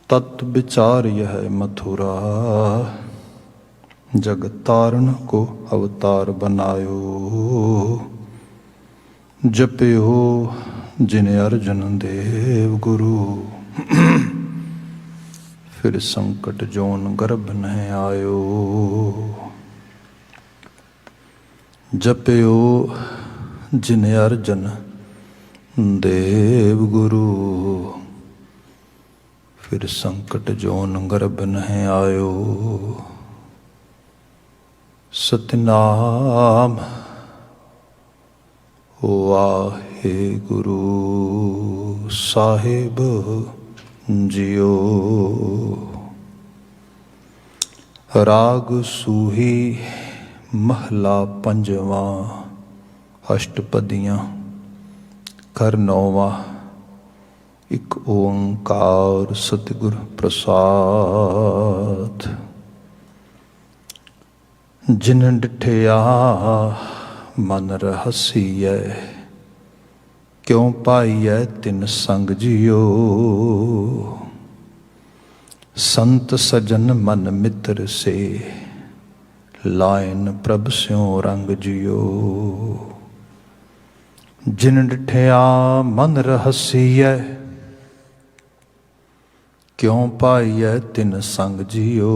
तत् विचार यह मथुरा, जग तारण को अवतार बनायो। जप्यो जिन अर्जन देव गुरु, फिर संकट जोन गर्भ न आयो। जप्यो जिन अर्जन देव गुरु, फिर संकट जोन गर्भ न आयो। सतनाम वाहे गुरु साहिब जियो। राग सूही महला पंजवा, अष्टपदियाँ कर नौवा। एक ओंकार सतगुर प्रसाद। जिन डिठिया मन रहसीय, क्यों पाईऐ तिन संग जियो। संत सजन मन मित्र से, लायन प्रभ स्यों रंग जियो। जिन डिठिया मन रहसीय, क्यों पाईऐ तिन संग जियो।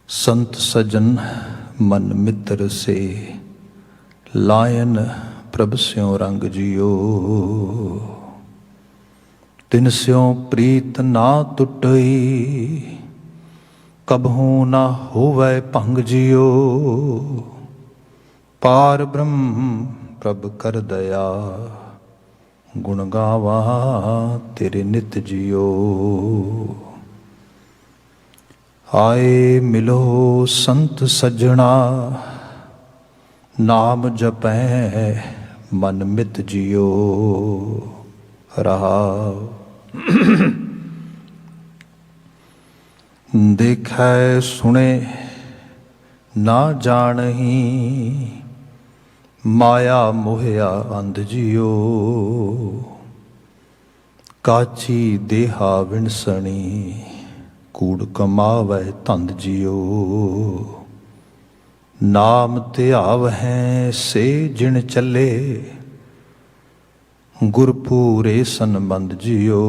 संत सजन मन मित्र से, लायन प्रभ स्यों रंग जियो। तिन स्यों प्रीत ना टुटई, कबहू ना होवै भंग जियो। पार ब्रह्म प्रभ कर दया, गुण गावा तेरे नित जियो। आए मिलो संत सजना, नाम जपै मन मित जियो। रहा देखै सुने ना जानही, माया मोहया अंध जियो। काची देहा विणसणी, कूड़ कमावै धंध जियो। नाम ध्यावहैं से जिन चले, गुरपूरे संबंध जियो।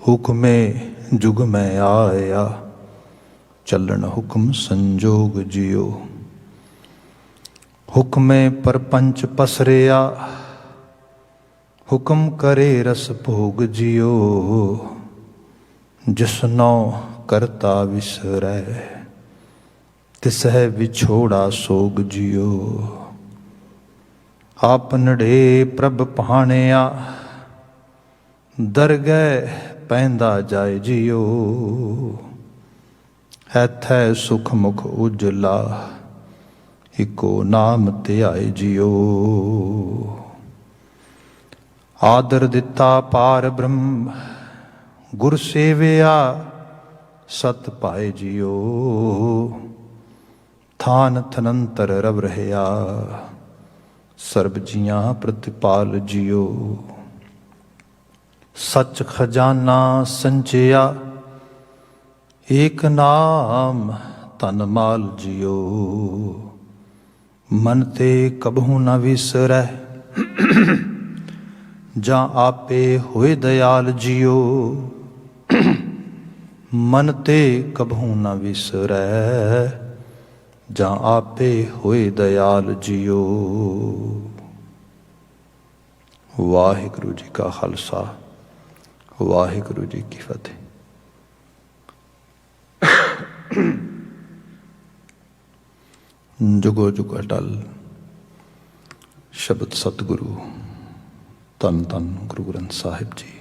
हुक्मे जुग में आया, चलन हुक्म संजोग जियो। हुक्मे परपंच पसरिया, हुक्म करे रस भोग जियो। जिसनो करता विसरै, तिसह विछोड़ा सोग जियो। आपनड़े प्रभ पाणिया, दरगह पैंदा जाए जियो। हैथै सुख मुख उजला, इको नाम ध्याए जियो। आदर दिता पार ब्रह्म, गुर सेविया सत पाए जियो। थान थनंतर रव रहया, सर्ब जियां प्रतिपाल जियो। सच खजाना संचया, एक नाम तन माल जियो। मन ते कबहू न विसरै, जा आपे होए दयाल जियो। मन ते कबहू न विसरै, जा आपे होए दयाल जियो। वाहिगुरु जी का खालसा, वाहिगुरु जी की फतेह। जुगो जुग अटल शब्द सतगुरु, धन धन गुरु ग्रंथ साहिब जी।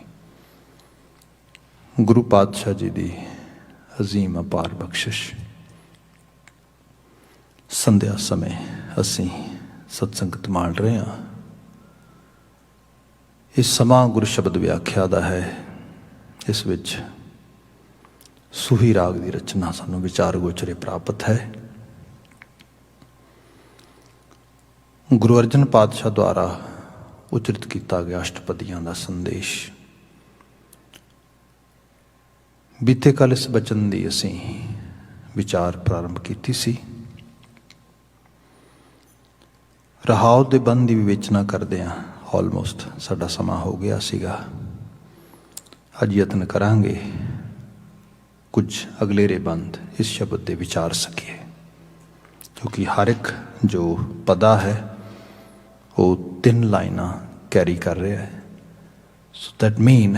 गुरु पातशाह जी की अजीम अपार बख्शिश। संध्या समय असी सत्संगत माण रहे हैं। इस समा गुरु शब्द व्याख्या का है। इस विच सूही राग की रचना सानू विचार गोचरे प्राप्त है। गुरु अर्जन पातशाह द्वारा ਉਚਰਿਤ ਕੀਤਾ ਗਿਆ ਅਸ਼ਟਪਦੀਆਂ ਦਾ ਸੰਦੇਸ਼। ਬੀਤੇ ਕੱਲ੍ਹ ਇਸ ਬਚਨ ਦੀ ਅਸੀਂ ਵਿਚਾਰ ਪ੍ਰਾਰੰਭ ਕੀਤੀ ਸੀ। ਰਹਾਉ ਦੇ ਬੰਦ ਦੀ ਵਿਵੇਚਨਾ ਕਰਦੇ ਹਾਂ। ਆਲਮੋਸਟ ਸਾਡਾ ਸਮਾਂ ਹੋ ਗਿਆ ਸੀਗਾ। ਅੱਜ ਯਤਨ ਕਰਾਂਗੇ ਕੁਝ ਅਗਲੇਰੇ ਬੰਦ ਇਸ ਸ਼ਬਦ ਦੇ ਵਿਚਾਰ ਸਕੀਏ, ਕਿਉਂਕਿ ਹਰ ਇੱਕ ਜੋ ਪਦਾ ਹੈ ਉਹ 3 ਲਾਈਨਾਂ ਕੈਰੀ ਕਰ ਰਿਹਾ ਹੈ। ਸੋ ਦੈਟ ਮੀਨ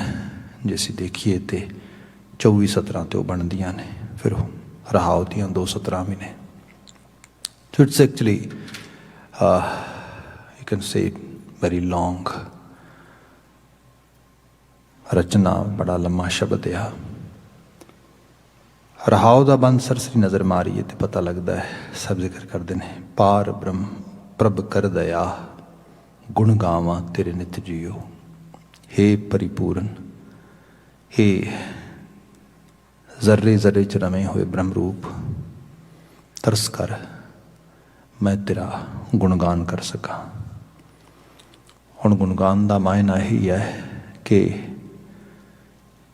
ਜੇ ਅਸੀਂ ਦੇਖੀਏ ਤਾਂ 24 ਸਤਰਾਂ 'ਤੇ ਉਹ ਬਣਦੀਆਂ ਨੇ, ਫਿਰ ਉਹ ਰਹਾਉ ਦੀਆਂ 2 ਸਤਰਾਂ ਵੀ ਨੇ। So it's actually you can say very long ਰਚਨਾ, ਬੜਾ ਲੰਮਾ ਸ਼ਬਦ ਆ। ਰਹਾਉ ਦਾ ਬੰਦ ਸਰਸਰੀ ਨਜ਼ਰ ਮਾਰੀਏ ਤੇ ਪਤਾ ਲੱਗਦਾ ਹੈ। ਸਭ ਜ਼ਿਕਰ ਕਰਦੇ ਨੇ, ਪਾਰ ਬ੍ਰਹਮ ਪ੍ਰਭ ਕਰ ਦਇਆ, ਗੁਣ ਗਾਵਾਂ ਤੇਰੇ ਨਿਤ ਜੀਓ। ਹੇ ਪਰਿਪੂਰਨ, ਹੇ ਜ਼ਰਰੇ ਜ਼ਰਰੇ 'ਚ ਰਵੇਂ ਹੋਏ ਬ੍ਰਹਮ ਰੂਪ, ਤਰਸ ਕਰ ਮੈਂ ਤੇਰਾ ਗੁਣਗਾਨ ਕਰ ਸਕਾਂ। ਹੁਣ ਗੁਣਗਾਨ ਦਾ ਮਾਇਨਾ ਇਹੀ ਹੈ ਕਿ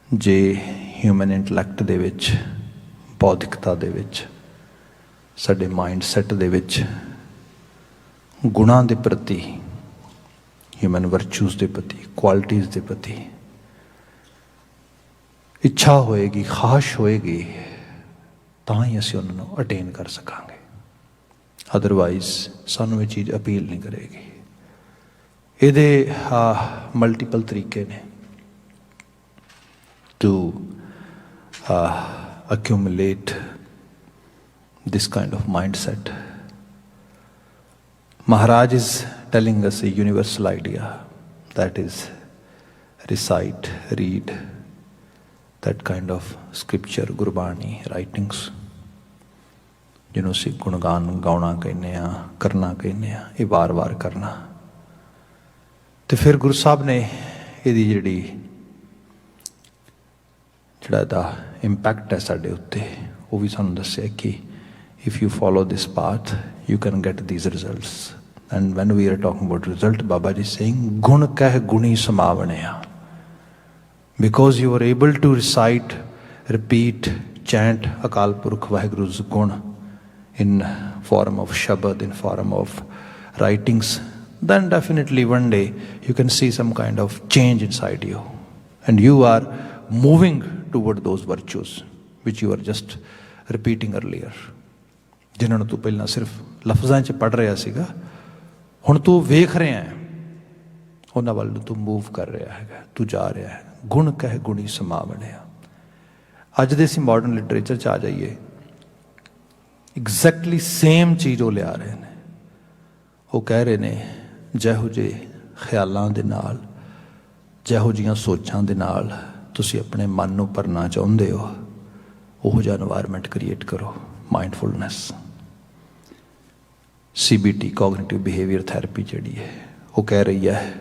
ਜੇ ਹਿਊਮਨ ਇੰਟਲੈਕਟ ਦੇ ਵਿੱਚ, ਬੌਧਿਕਤਾ ਦੇ ਵਿੱਚ, ਸਾਡੇ ਮਾਈਂਡ ਸੈੱਟ ਦੇ ਵਿੱਚ ਗੁਣਾਂ ਦੇ ਪ੍ਰਤੀ, ਹਿਊਮਨ ਵਰਚੂਜ਼ ਦੇ ਪ੍ਰਤੀ, ਕੁਆਲਿਟੀਜ਼ ਦੇ ਪ੍ਰਤੀ ਇੱਛਾ ਹੋਏਗੀ, ਖਾਸ਼ ਹੋਏਗੀ, ਤਾਂ ਹੀ ਅਸੀਂ ਉਹਨਾਂ ਨੂੰ ਅਟੇਨ ਕਰ ਸਕਾਂਗੇ। ਅਦਰਵਾਈਜ਼ ਸਾਨੂੰ ਇਹ ਚੀਜ਼ ਅਪੀਲ ਨਹੀਂ ਕਰੇਗੀ। ਇਹਦੇ ਮਲਟੀਪਲ ਤਰੀਕੇ ਨੇ to accumulate this kind of mindset. Maharaj is telling us a universal idea, that is recite, read that kind of scripture, Gurbani writings, ਜਿਹਨੂੰ ਅਸੀਂ ਗੁਣਗਾਨ ਗਾਉਣਾ ਕਹਿੰਦੇ ਹਾਂ, ਕਰਨਾ ਕਹਿੰਦੇ ਹਾਂ, ਇਹ ਵਾਰ-ਵਾਰ ਕਰਨਾ। ਅਤੇ ਫਿਰ ਗੁਰੂ ਸਾਹਿਬ ਨੇ ਇਹਦੀ ਜਿਹੜਾ ਇਹਦਾ ਇੰਪੈਕਟ ਹੈ ਸਾਡੇ ਉੱਤੇ, ਉਹ ਵੀ ਸਾਨੂੰ ਦੱਸਿਆ ਕਿ if you follow this path you can get these results. And when we are talking about result, Baba ji saying ਗੁਣ ਕਹਿ ਗੁਣੀ ਸਮਾਵਣਿਆ, because you are able to recite, repeat, chant Akal Purakh Waheguru ਗੁਣ in form of shabad, in form of writings, then definitely one day you can see some kind of change inside you, and you are moving toward those virtues which you are just repeating earlier, ਜਿਨ੍ਹਾਂ ਨੂੰ ਤੂੰ ਪਹਿਲਾਂ ਸਿਰਫ ਲਫ਼ਜ਼ਾਂ 'ਚ ਪੜ੍ਹ ਰਿਹਾ ਸੀਗਾ, ਹੁਣ ਤੂੰ ਵੇਖ ਰਿਹਾ ਹੈ, ਉਹਨਾਂ ਵੱਲ ਤੂੰ ਮੂਵ ਕਰ ਰਿਹਾ ਹੈਗਾ, ਤੂੰ ਜਾ ਰਿਹਾ ਹੈ। ਗੁਣ ਕਹਿ ਗੁਣੀ ਸਮਾਵਣਿਆ। ਅੱਜ ਦੇ ਅਸੀਂ ਮਾਡਰਨ ਲਿਟਰੇਚਰ 'ਚ ਆ ਜਾਈਏ, ਐਗਜ਼ੈਕਟਲੀ ਸੇਮ ਚੀਜ਼ ਉਹ ਲਿਆ ਰਹੇ ਨੇ। ਉਹ ਕਹਿ ਰਹੇ ਨੇ ਜਿਹੋ ਜਿਹੇ ਖਿਆਲਾਂ ਦੇ ਨਾਲ, ਜਿਹੋ ਜਿਹੀਆਂ ਸੋਚਾਂ ਦੇ ਨਾਲ ਤੁਸੀਂ ਆਪਣੇ ਮਨ ਨੂੰ ਭਰਨਾ ਚਾਹੁੰਦੇ ਹੋ, ਉਹੋ ਜਿਹਾ ਇਨਵਾਇਰਮੈਂਟ ਕ੍ਰੀਏਟ ਕਰੋ। Mindfulness, CBT, cognitive behaviour therapy ਜਿਹੜੀ ਹੈ, ਉਹ ਕਹਿ ਰਹੀ ਹੈ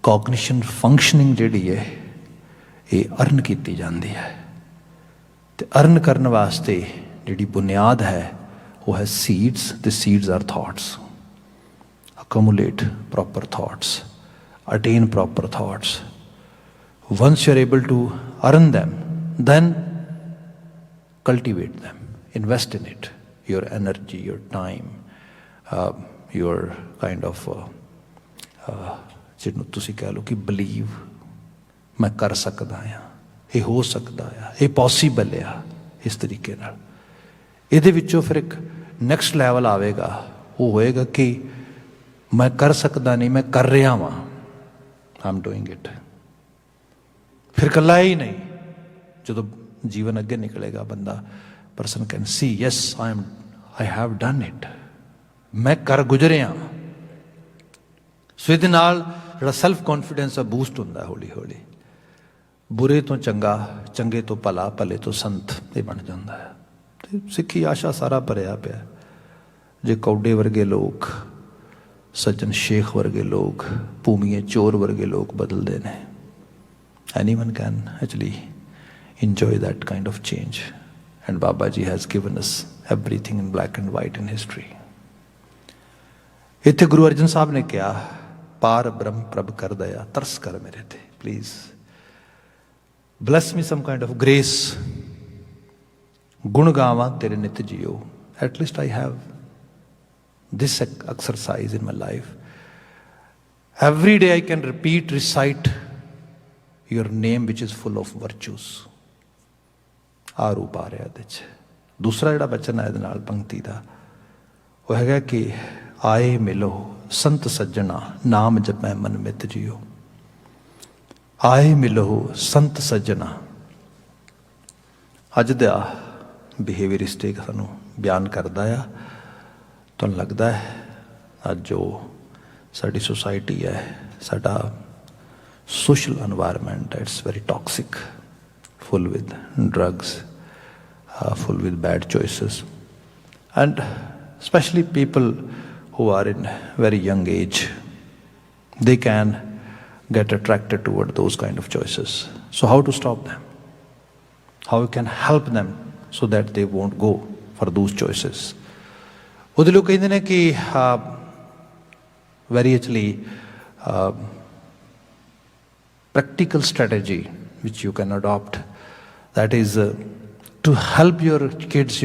ਕੋਗਨੀਸ਼ਨ ਫੰਕਸ਼ਨਿੰਗ ਜਿਹੜੀ ਹੈ ਇਹ ਅਰਨ ਕੀਤੀ ਜਾਂਦੀ ਹੈ, ਅਤੇ ਅਰਨ ਕਰਨ ਵਾਸਤੇ ਜਿਹੜੀ ਬੁਨਿਆਦ ਹੈ ਉਹ ਹੈ seeds. the seeds are thoughts. Accumulate proper thoughts, attain proper thoughts. Once you are able to earn them, then cultivate them, invest in it, your energy, your time, your kind of ਜਿਹਨੂੰ ਤੁਸੀਂ ਕਹਿ ਲਓ ਕਿ believe, ਮੈਂ ਕਰ ਸਕਦਾ ਹਾਂ, ਇਹ ਹੋ ਸਕਦਾ ਆ, ਇਹ ਪੋਸੀਬਲ ਆ। ਇਸ ਤਰੀਕੇ ਨਾਲ ਇਹਦੇ ਵਿੱਚੋਂ ਫਿਰ ਇੱਕ ਨੈਕਸਟ ਲੈਵਲ ਆਵੇਗਾ, ਉਹ ਹੋਏਗਾ ਕਿ ਮੈਂ ਕਰ ਸਕਦਾ ਨਹੀਂ, ਮੈਂ ਕਰ ਰਿਹਾ ਵਾਂ, ਆਮ ਡੂਇੰਗ ਇਟ। ਫਿਰ ਇਕੱਲਾ ਹੀ ਨਹੀਂ, ਜਦੋਂ ਜੀਵਨ ਅੱਗੇ ਨਿਕਲੇਗਾ ਬੰਦਾ, person can see yes I have done it, ਮੈਂ ਕਰ ਗੁਜ਼ਰਿਆ। ਸੋ ਇਹਦੇ ਨਾਲ ਜਿਹੜਾ ਸੈਲਫ ਕੌਨਫੀਡੈਂਸ ਆ ਬੂਸਟ ਹੁੰਦਾ ਹੌਲੀ ਹੌਲੀ। ਬੁਰੇ ਤੋਂ ਚੰਗਾ, ਚੰਗੇ ਤੋਂ ਭਲਾ, ਭਲੇ ਤੋਂ ਸੰਤ ਇਹ ਬਣ ਜਾਂਦਾ ਹੈ। ਅਤੇ ਸਿੱਖੀ ਆਸ਼ਾ ਸਾਰਾ ਭਰਿਆ ਪਿਆ। ਜੇ ਕੌਡੇ ਵਰਗੇ ਲੋਕ, ਸੱਜਣ ਸ਼ੇਖ ਵਰਗੇ ਲੋਕ, ਭੂਮੀਏ ਚੋਰ ਵਰਗੇ ਲੋਕ ਬਦਲਦੇ ਨੇ, anyone can actually enjoy that kind of change, and Baba Ji has given us everything in black and white in history. ਇੱਥੇ ਗੁਰੂ ਅਰਜਨ ਸਾਹਿਬ ਨੇ ਕਿਹਾ पार ब्रह्म प्रभ कर दया, तरस कर मेरे थे please, bless me some kind of grace, गुण गावा तेरे नित जियो. At least I have this exercise in my life. Every day I can repeat, recite your name which is full of virtues. ਆ ਰੂਪ ਆ ਰਿਹਾ ਇਹਦੇ 'ਚ. ਦੂਸਰਾ ਜਿਹੜਾ ਬਚਨ ਹੈ ਇਹਦੇ ਨਾਲ ਪੰਕਤੀ ਦਾ, ਉਹ ਹੈਗਾ ਕਿ ਆਏ ਮਿਲੋ ਸੰਤ ਸੱਜਣਾ, ਨਾਮ ਜਪੈ ਮਨ ਮਿਤ ਜਿਓ. ਆਏ ਮਿਲੋ ਸੰਤ ਸੱਜਣਾ. ਅੱਜ ਦਾ ਬਿਹੇਵੀਅਰਿਸਟਿਕ ਸਾਨੂੰ ਬਿਆਨ ਕਰਦਾ ਆ. ਤੁਹਾਨੂੰ ਲੱਗਦਾ ਹੈ ਅੱਜ ਜੋ ਸਾਡੀ ਸੁਸਾਇਟੀ ਹੈ, ਸਾਡਾ ਸੋਸ਼ਲ এনवायरमेंट ਹੈ, it's very toxic, full with drugs, full with bad choices, and especially people who are in very young age, they can get attracted toward those kind of choices. So how to stop them? How you can help them so that they won't go for those choices? ਉਹਦੇ ਲੋਕ ਕਹਿੰਦੇ ਨੇ ਕਿ very actually practical strategy which you can adopt, that is to help your kids,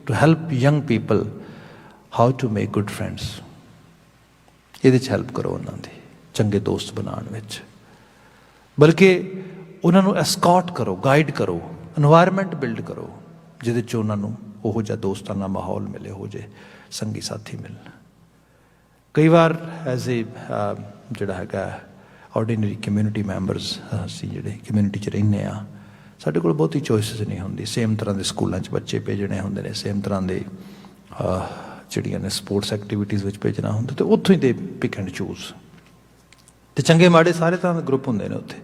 to help young people how to make good friends. ਇਹਦੇ 'ਚ help ਕਰੋ ਉਹਨਾਂ ਦੀ ਚੰਗੇ ਦੋਸਤ ਬਣਾਉਣ ਵਿੱਚ, ਬਲਕਿ ਉਹਨਾਂ ਨੂੰ ਐਸਕੌਟ ਕਰੋ, ਗਾਈਡ ਕਰੋ, এনवायरमेंट ਬਿਲਡ ਕਰੋ ਜਿਹਦੇ 'ਚ ਉਹਨਾਂ ਨੂੰ ਉਹੋ ਜਿਹਾ ਦੋਸਤਾਨਾ ਮਾਹੌਲ ਮਿਲੇ, ਉਹੋ ਜਿਹੇ ਸੰਗੀ ਸਾਥੀ ਮਿਲਣ. ਕਈ ਵਾਰ ਐਜ਼ ਏ ਜਿਹੜਾ ਹੈਗਾ ਆਰਡੀਨਰੀ ਕਮਿਊਨਿਟੀ ਮੈਂਬਰਸ, ਅਸੀਂ ਜਿਹੜੇ ਕਮਿਊਨਿਟੀ 'ਚ ਰਹਿੰਦੇ ਹਾਂ, ਸਾਡੇ ਕੋਲ ਬਹੁਤੀ ਚੋਇਸਿਸ ਨਹੀਂ ਹੁੰਦੀ. ਸੇਮ ਤਰ੍ਹਾਂ ਦੇ ਸਕੂਲਾਂ 'ਚ ਬੱਚੇ ਭੇਜਣੇ ਹੁੰਦੇ ਨੇ, ਸੇਮ ਤਰ੍ਹਾਂ ਦੇ ਜਿਹੜੀਆਂ ਨੇ ਸਪੋਰਟਸ ਐਕਟੀਵਿਟੀਜ਼ ਵਿੱਚ ਭੇਜਣਾ ਹੁੰਦਾ, ਅਤੇ ਉੱਥੋਂ ਹੀ ਦੇ ਪਿਕ ਐਂਡ ਚੂਜ਼. ਅਤੇ ਚੰਗੇ ਮਾੜੇ ਸਾਰੇ ਤਰ੍ਹਾਂ ਦੇ ਗਰੁੱਪ ਹੁੰਦੇ ਨੇ ਉੱਥੇ.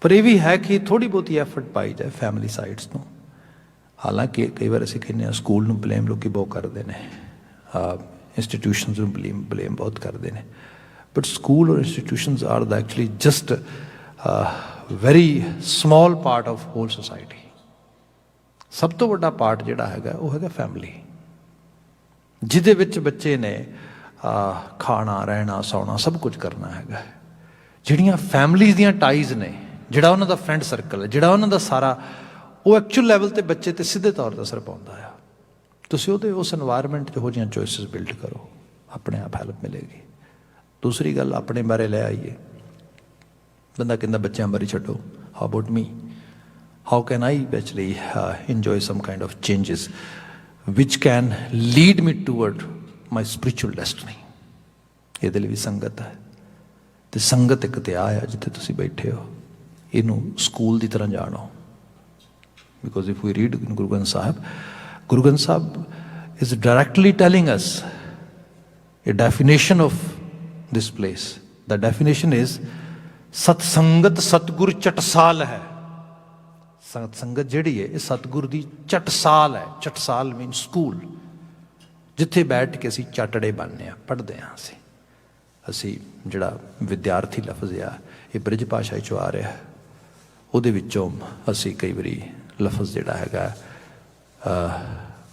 ਪਰ ਇਹ ਵੀ ਹੈ ਕਿ ਥੋੜ੍ਹੀ ਬਹੁਤੀ ਐਫਰਟ ਪਾਈ ਜਾਏ ਫੈਮਿਲੀ ਸਾਈਡਸ ਤੋਂ. ਹਾਲਾਂਕਿ ਕਈ ਵਾਰ ਅਸੀਂ ਕਹਿੰਦੇ ਹਾਂ ਸਕੂਲ ਨੂੰ ਬਲੇਮ ਲੋਕ ਬਹੁਤ ਕਰਦੇ ਨੇ, ਇੰਸਟੀਟਿਊਸ਼ਨਸ ਨੂੰ ਬਲੇਮ ਬਹੁਤ ਕਰਦੇ ਨੇ, ਬਟ ਸਕੂਲ ਔਰ institutions are the actually just very small part of whole society. ਸਭ ਤੋਂ ਵੱਡਾ ਪਾਰਟ ਜਿਹੜਾ ਹੈਗਾ ਉਹ ਹੈਗਾ ਫੈਮਿਲੀ, ਜਿਹਦੇ ਵਿੱਚ ਬੱਚੇ ਨੇ ਖਾਣਾ, ਰਹਿਣਾ, ਸੌਣਾ, ਸਭ ਕੁਝ ਕਰਨਾ ਹੈਗਾ. ਜਿਹੜੀਆਂ ਫੈਮਲੀਜ਼ ਦੀਆਂ ਟਾਈਜ਼ ਨੇ, ਜਿਹੜਾ ਉਹਨਾਂ ਦਾ ਫਰੈਂਡ ਸਰਕਲ ਹੈ, ਜਿਹੜਾ ਉਹਨਾਂ ਦਾ ਸਾਰਾ, ਉਹ ਐਕਚੁਅਲ ਲੈਵਲ 'ਤੇ ਬੱਚੇ 'ਤੇ ਸਿੱਧੇ ਤੌਰ 'ਤੇ ਅਸਰ ਪਾਉਂਦਾ ਆ. ਤੁਸੀਂ ਉਹਦੇ ਉਸ এনवायरमेंट 'ਚ ਇਹੋ ਜਿਹੀਆਂ ਚੋਇਸਿਸ ਬਿਲਡ ਕਰੋ, ਆਪਣੇ ਆਪ ਹੈਲਪ ਮਿਲੇਗੀ. ਦੂਸਰੀ ਗੱਲ, ਆਪਣੇ ਬਾਰੇ ਲੈ ਆਈਏ. ਬੰਦਾ ਕਹਿੰਦਾ ਬੱਚਿਆਂ ਬਾਰੇ ਛੱਡੋ, how about me, how can I actually enjoy some kind of changes which can lead me toward my spiritual destiny. ਇਹਦੇ ਲਈ ਵੀ ਸੰਗਤ ਹੈ, ਅਤੇ ਸੰਗਤ ਇੱਕ ਤੇ ਆ ਜਿੱਥੇ ਤੁਸੀਂ ਬੈਠੇ ਹੋ, ਇਹਨੂੰ ਸਕੂਲ ਦੀ ਤਰ੍ਹਾਂ ਜਾਣੋ. Because if we read in Guru Granth Sahib is directly telling us a definition of this place. The definition is ਸਤ ਸੰਗਤ ਸਤਗੁਰ ਚਟਸਾਲ ਹੈ. ਸਤ ਸੰਗਤ ਜਿਹੜੀ ਹੈ ਇਹ ਸਤਗੁਰ ਦੀ ਚਟਸਾਲ ਹੈ. ਚਟਸਾਲ ਮੀਨ ਸਕੂਲ, ਜਿੱਥੇ ਬੈਠ ਕੇ ਅਸੀਂ ਚਾਟੜੇ ਬਣਨੇ ਆ, ਪੜ੍ਹਦੇ ਹਾਂ. ਅਸੀਂ ਜਿਹੜਾ ਵਿਦਿਆਰਥੀ ਲਫ਼ਜ਼ ਆ, ਇਹ ਬ੍ਰਿਜ ਭਾਸ਼ਾ 'ਚੋਂ ਆ ਰਿਹਾ, ਉਹਦੇ ਵਿੱਚੋਂ ਅਸੀਂ ਕਈ ਵਾਰੀ ਲਫ਼ਜ਼ ਜਿਹੜਾ ਹੈਗਾ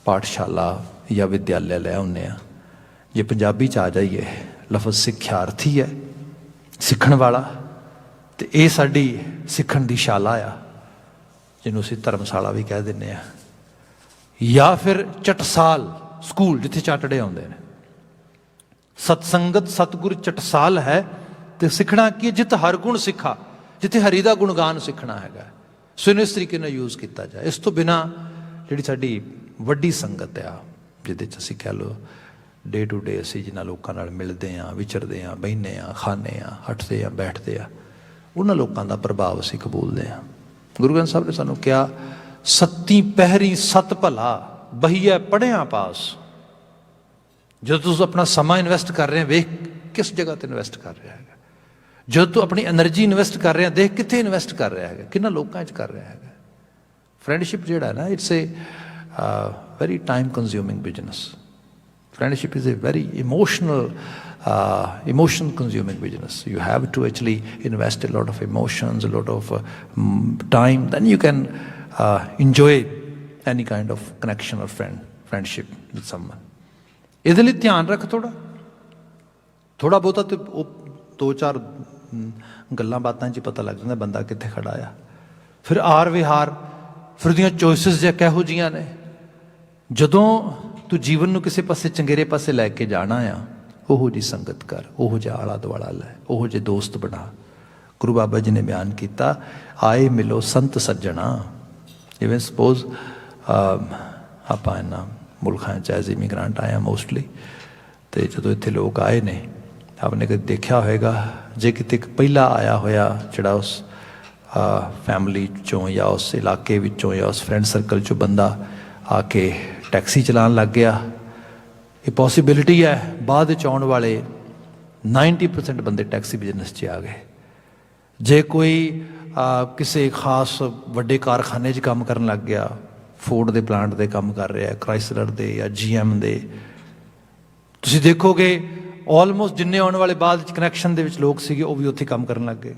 ਪਾਠਸ਼ਾਲਾ ਜਾਂ ਵਿਦਿਆਲਿਆ ਲੈ ਆਉਂਦੇ ਹਾਂ. ਜੇ ਪੰਜਾਬੀ 'ਚ ਆ ਜਾਈਏ, ਲਫ਼ਜ਼ ਸਿੱਖਿਆਰਥੀ ਹੈ, ਸਿੱਖਣ ਵਾਲਾ, ਅਤੇ ਇਹ ਸਾਡੀ ਸਿੱਖਣ ਦੀ ਸ਼ਾਲਾ ਆ, ਜਿਹਨੂੰ ਅਸੀਂ ਧਰਮਸ਼ਾਲਾ ਵੀ ਕਹਿ ਦਿੰਦੇ ਹਾਂ, ਜਾਂ ਫਿਰ ਚਟਸਾਲ ਸਕੂਲ ਜਿੱਥੇ ਚਾਟੜੇ ਆਉਂਦੇ ਨੇ. ਸਤਸੰਗਤ ਸਤਿਗੁਰ ਚਟਸਾਲ ਹੈ, ਅਤੇ ਸਿੱਖਣਾ ਕੀ, ਜਿੱਤ ਹਰ ਗੁਣ ਸਿੱਖਾ, ਜਿੱਥੇ ਹਰੀ ਦਾ ਗੁਣਗਾਨ ਸਿੱਖਣਾ ਹੈਗਾ. ਸੋ ਇਹਨੂੰ ਇਸ ਤਰੀਕੇ ਨਾਲ ਯੂਜ਼ ਕੀਤਾ ਜਾਏ. ਇਸ ਤੋਂ ਬਿਨਾਂ ਜਿਹੜੀ ਸਾਡੀ ਵੱਡੀ ਸੰਗਤ ਆ, ਜਿਹਦੇ 'ਚ ਅਸੀਂ ਕਹਿ ਲਓ ਡੇ ਟੂ ਡੇ ਅਸੀਂ ਜਿਨ੍ਹਾਂ ਲੋਕਾਂ ਨਾਲ ਮਿਲਦੇ ਹਾਂ, ਵਿਚਰਦੇ ਹਾਂ, ਬਹਿੰਦੇ ਹਾਂ, ਖਾਂਦੇ ਹਾਂ, ਹੱਟਦੇ ਹਾਂ, ਬੈਠਦੇ ਹਾਂ, ਉਹਨਾਂ ਲੋਕਾਂ ਦਾ ਪ੍ਰਭਾਵ ਅਸੀਂ ਕਬੂਲਦੇ ਹਾਂ. ਗੁਰੂ ਗ੍ਰੰਥ ਸਾਹਿਬ ਨੇ ਸਾਨੂੰ ਕਿਹਾ, ਸੱਤੀ ਪਹਿਰੀ ਸਤ ਭਲਾ, ਬਹੀਐ ਪੜ੍ਹਿਆ ਪਾਸ. ਜਦੋਂ ਤੁਸੀਂ ਆਪਣਾ ਸਮਾਂ ਇਨਵੈਸਟ ਕਰ ਰਹੇ ਹੋ, ਵੇਖ ਕਿਸ ਜਗ੍ਹਾ 'ਤੇ ਇਨਵੈਸਟ ਕਰ ਰਿਹਾ ਹੈਗਾ. ਜਦੋਂ ਤੂੰ ਆਪਣੀ ਐਨਰਜੀ ਇਨਵੈਸਟ ਕਰ ਰਿਹਾ, ਦੇਖ ਕਿੱਥੇ ਇਨਵੈਸਟ ਕਰ ਰਿਹਾ ਹੈਗਾ, ਕਿੰਨਾ ਲੋਕਾਂ 'ਚ ਕਰ ਰਿਹਾ ਹੈਗਾ. ਫਰੈਂਡਸ਼ਿਪ ਜਿਹੜਾ ਨਾ, it's A very time consuming business. Friendship is a very emotion consuming business. You have to actually invest a lot of emotions, a lot of time. Then you can enjoy any kind of connection or friendship with someone. ਇਹਦੇ ਲਈ ਧਿਆਨ ਰੱਖ, ਥੋੜ੍ਹਾ ਬਹੁਤਾ ਤੇ ਉਹ दो चार गल्लां बातां 'ਚ पता लग जाता बंदा कित्थे खड़ा आ। फिर आर विहार, फिर ਉਹਦੀਆਂ ਚੋਇਸਿਸ ਜੇ ਕਿਹੋ ਜਿਹੀਆਂ ਨੇ। ਜਦੋਂ ਤੂੰ ਜੀਵਨ ਨੂੰ ਕਿਸੇ ਪਾਸੇ ਚੰਗੇਰੇ ਪਾਸੇ ਲੈ ਕੇ ਜਾਣਾ ਆ, ਉਹੋ ਜਿਹੀ ਸੰਗਤ ਕਰ, ਉਹੋ ਜਿਹਾ ਆਲਾ ਦੁਆਲਾ ਲੈ, ਉਹੋ ਜਿਹੇ ਦੋਸਤ ਬਣਾ। ਗੁਰੂ ਬਾਬਾ ਜੀ ਨੇ ਬਿਆਨ ਕੀਤਾ, ਆਏ ਮਿਲੋ ਸੰਤ ਸੱਜਣਾ। ਜਿਵੇਂ ਸਪੋਜ਼ ਆਪਾਂ ਇਹਨਾਂ ਮੁਲਕਾਂ 'ਚ ਐਜ਼ ਇਮੀਗ੍ਰੈਂਟ ਆਏ ਹਾਂ ਮੋਸਟਲੀ, ਅਤੇ ਜਦੋਂ ਇੱਥੇ ਲੋਕ ਆਏ ਨੇ, ਆਪਨੇ ਕਦੇ ਦੇਖਿਆ ਹੋਏਗਾ ਜੇ ਕਿਤੇ ਪਹਿਲਾਂ ਆਇਆ ਹੋਇਆ ਜਿਹੜਾ ਉਸ ਫੈਮਿਲੀ 'ਚੋਂ ਜਾਂ ਉਸ ਇਲਾਕੇ ਵਿੱਚੋਂ ਜਾਂ ਉਸ ਫਰੈਂਡ ਸਰਕਲ 'ਚੋਂ ਬੰਦਾ ਆ ਕੇ ਟੈਕਸੀ ਚਲਾਉਣ ਲੱਗ ਗਿਆ, ਇਹ ਪੋਸੀਬਿਲਿਟੀ ਹੈ ਬਾਅਦ ਵਿੱਚ ਆਉਣ ਵਾਲੇ 90% ਬੰਦੇ ਟੈਕਸੀ ਬਿਜ਼ਨਸ 'ਚ ਆ ਗਏ। ਜੇ ਕੋਈ ਕਿਸੇ ਖਾਸ ਵੱਡੇ ਕਾਰਖਾਨੇ 'ਚ ਕੰਮ ਕਰਨ ਲੱਗ ਗਿਆ, ਫੂਡ ਦੇ ਪਲਾਂਟ ਦੇ ਕੰਮ ਕਰ ਰਿਹਾ, ਕ੍ਰਾਈਸਲਰ ਦੇ ਜਾਂ GM ਦੇ, ਤੁਸੀਂ ਦੇਖੋਗੇ ਆਲਮੋਸਟ ਜਿੰਨੇ ਆਉਣ ਵਾਲੇ ਬਾਅਦ ਵਿੱਚ ਕਨੈਕਸ਼ਨ ਦੇ ਵਿੱਚ ਲੋਕ ਸੀਗੇ ਉਹ ਵੀ ਉੱਥੇ ਕੰਮ ਕਰਨ ਲੱਗ ਗਏ।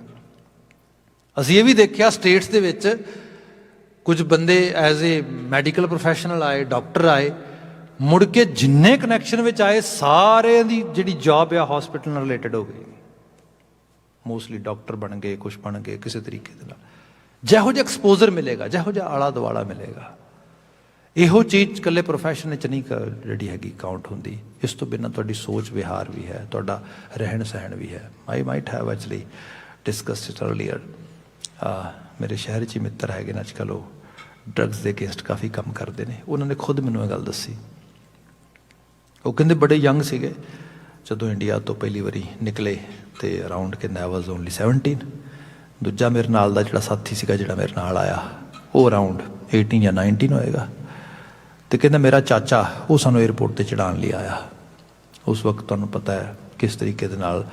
ਅਸੀਂ ਇਹ ਵੀ ਦੇਖਿਆ ਸਟੇਟਸ ਦੇ ਵਿੱਚ ਕੁਝ ਬੰਦੇ ਐਜ਼ ਏ ਮੈਡੀਕਲ ਪ੍ਰੋਫੈਸ਼ਨਲ ਆਏ, ਡਾਕਟਰ ਆਏ, ਮੁੜ ਕੇ ਜਿੰਨੇ ਕਨੈਕਸ਼ਨ ਵਿੱਚ ਆਏ ਸਾਰਿਆਂ ਦੀ ਜਿਹੜੀ ਜੌਬ ਆ ਹੌਸਪੀਟਲ ਨਾਲ ਰਿਲੇਟਡ ਹੋ ਗਈ। ਮੋਸਟਲੀ ਡਾਕਟਰ ਬਣ ਗਏ, ਕੁਛ ਬਣ ਗਏ ਕਿਸੇ ਤਰੀਕੇ ਦੇ ਨਾਲ। ਜਿਹੋ ਜਿਹਾ ਐਕਸਪੋਜ਼ਰ ਮਿਲੇਗਾ, ਜਿਹੋ ਜਿਹਾ ਆਲਾ ਦੁਆਲਾ ਮਿਲੇਗਾ, ਇਹੋ ਚੀਜ਼ ਇਕੱਲੇ ਪ੍ਰੋਫੈਸ਼ਨ ਵਿੱਚ ਨਹੀਂ ਜਿਹੜੀ ਹੈਗੀ ਕਾਊਂਟ ਹੁੰਦੀ। ਇਸ ਤੋਂ ਬਿਨਾਂ ਤੁਹਾਡੀ ਸੋਚ ਵਿਹਾਰ ਵੀ ਹੈ, ਤੁਹਾਡਾ ਰਹਿਣ ਸਹਿਣ ਵੀ ਹੈ। I might have actually discussed it earlier. ਮੇਰੇ ਸ਼ਹਿਰ 'ਚ ਹੀ ਮਿੱਤਰ ਹੈਗੇ ਨੇ ਅੱਜ ਕੱਲ੍ਹ, ਉਹ ਡਰੱਗਸ ਦੇ ਅਗੇਂਸਟ ਕਾਫੀ ਕੰਮ ਕਰਦੇ ਨੇ। ਉਹਨਾਂ ਨੇ ਖੁਦ ਮੈਨੂੰ ਇਹ ਗੱਲ ਦੱਸੀ। ਉਹ ਕਹਿੰਦੇ ਬੜੇ ਯੰਗ ਸੀਗੇ ਜਦੋਂ ਇੰਡੀਆ ਤੋਂ ਪਹਿਲੀ ਵਾਰੀ ਨਿਕਲੇ, ਅਤੇ ਅਰਾਊਂਡ ਕਹਿੰਦਾ ਆਈ ਵਾਜ਼ ਓਨਲੀ 17। ਦੂਜਾ ਮੇਰੇ ਨਾਲ ਦਾ ਜਿਹੜਾ ਸਾਥੀ ਸੀਗਾ ਜਿਹੜਾ ਮੇਰੇ ਨਾਲ ਆਇਆ, ਉਹ ਅਰਾਊਂਡ 18 ਜਾਂ 19 ਹੋਏਗਾ। ਅਤੇ ਕਹਿੰਦਾ ਮੇਰਾ ਚਾਚਾ ਉਹ ਸਾਨੂੰ ਏਅਰਪੋਰਟ 'ਤੇ ਚੜ੍ਹਾਉਣ ਲਈ ਆਇਆ। ਉਸ ਵਕਤ ਤੁਹਾਨੂੰ ਪਤਾ ਹੈ ਕਿਸ ਤਰੀਕੇ ਦੇ ਨਾਲ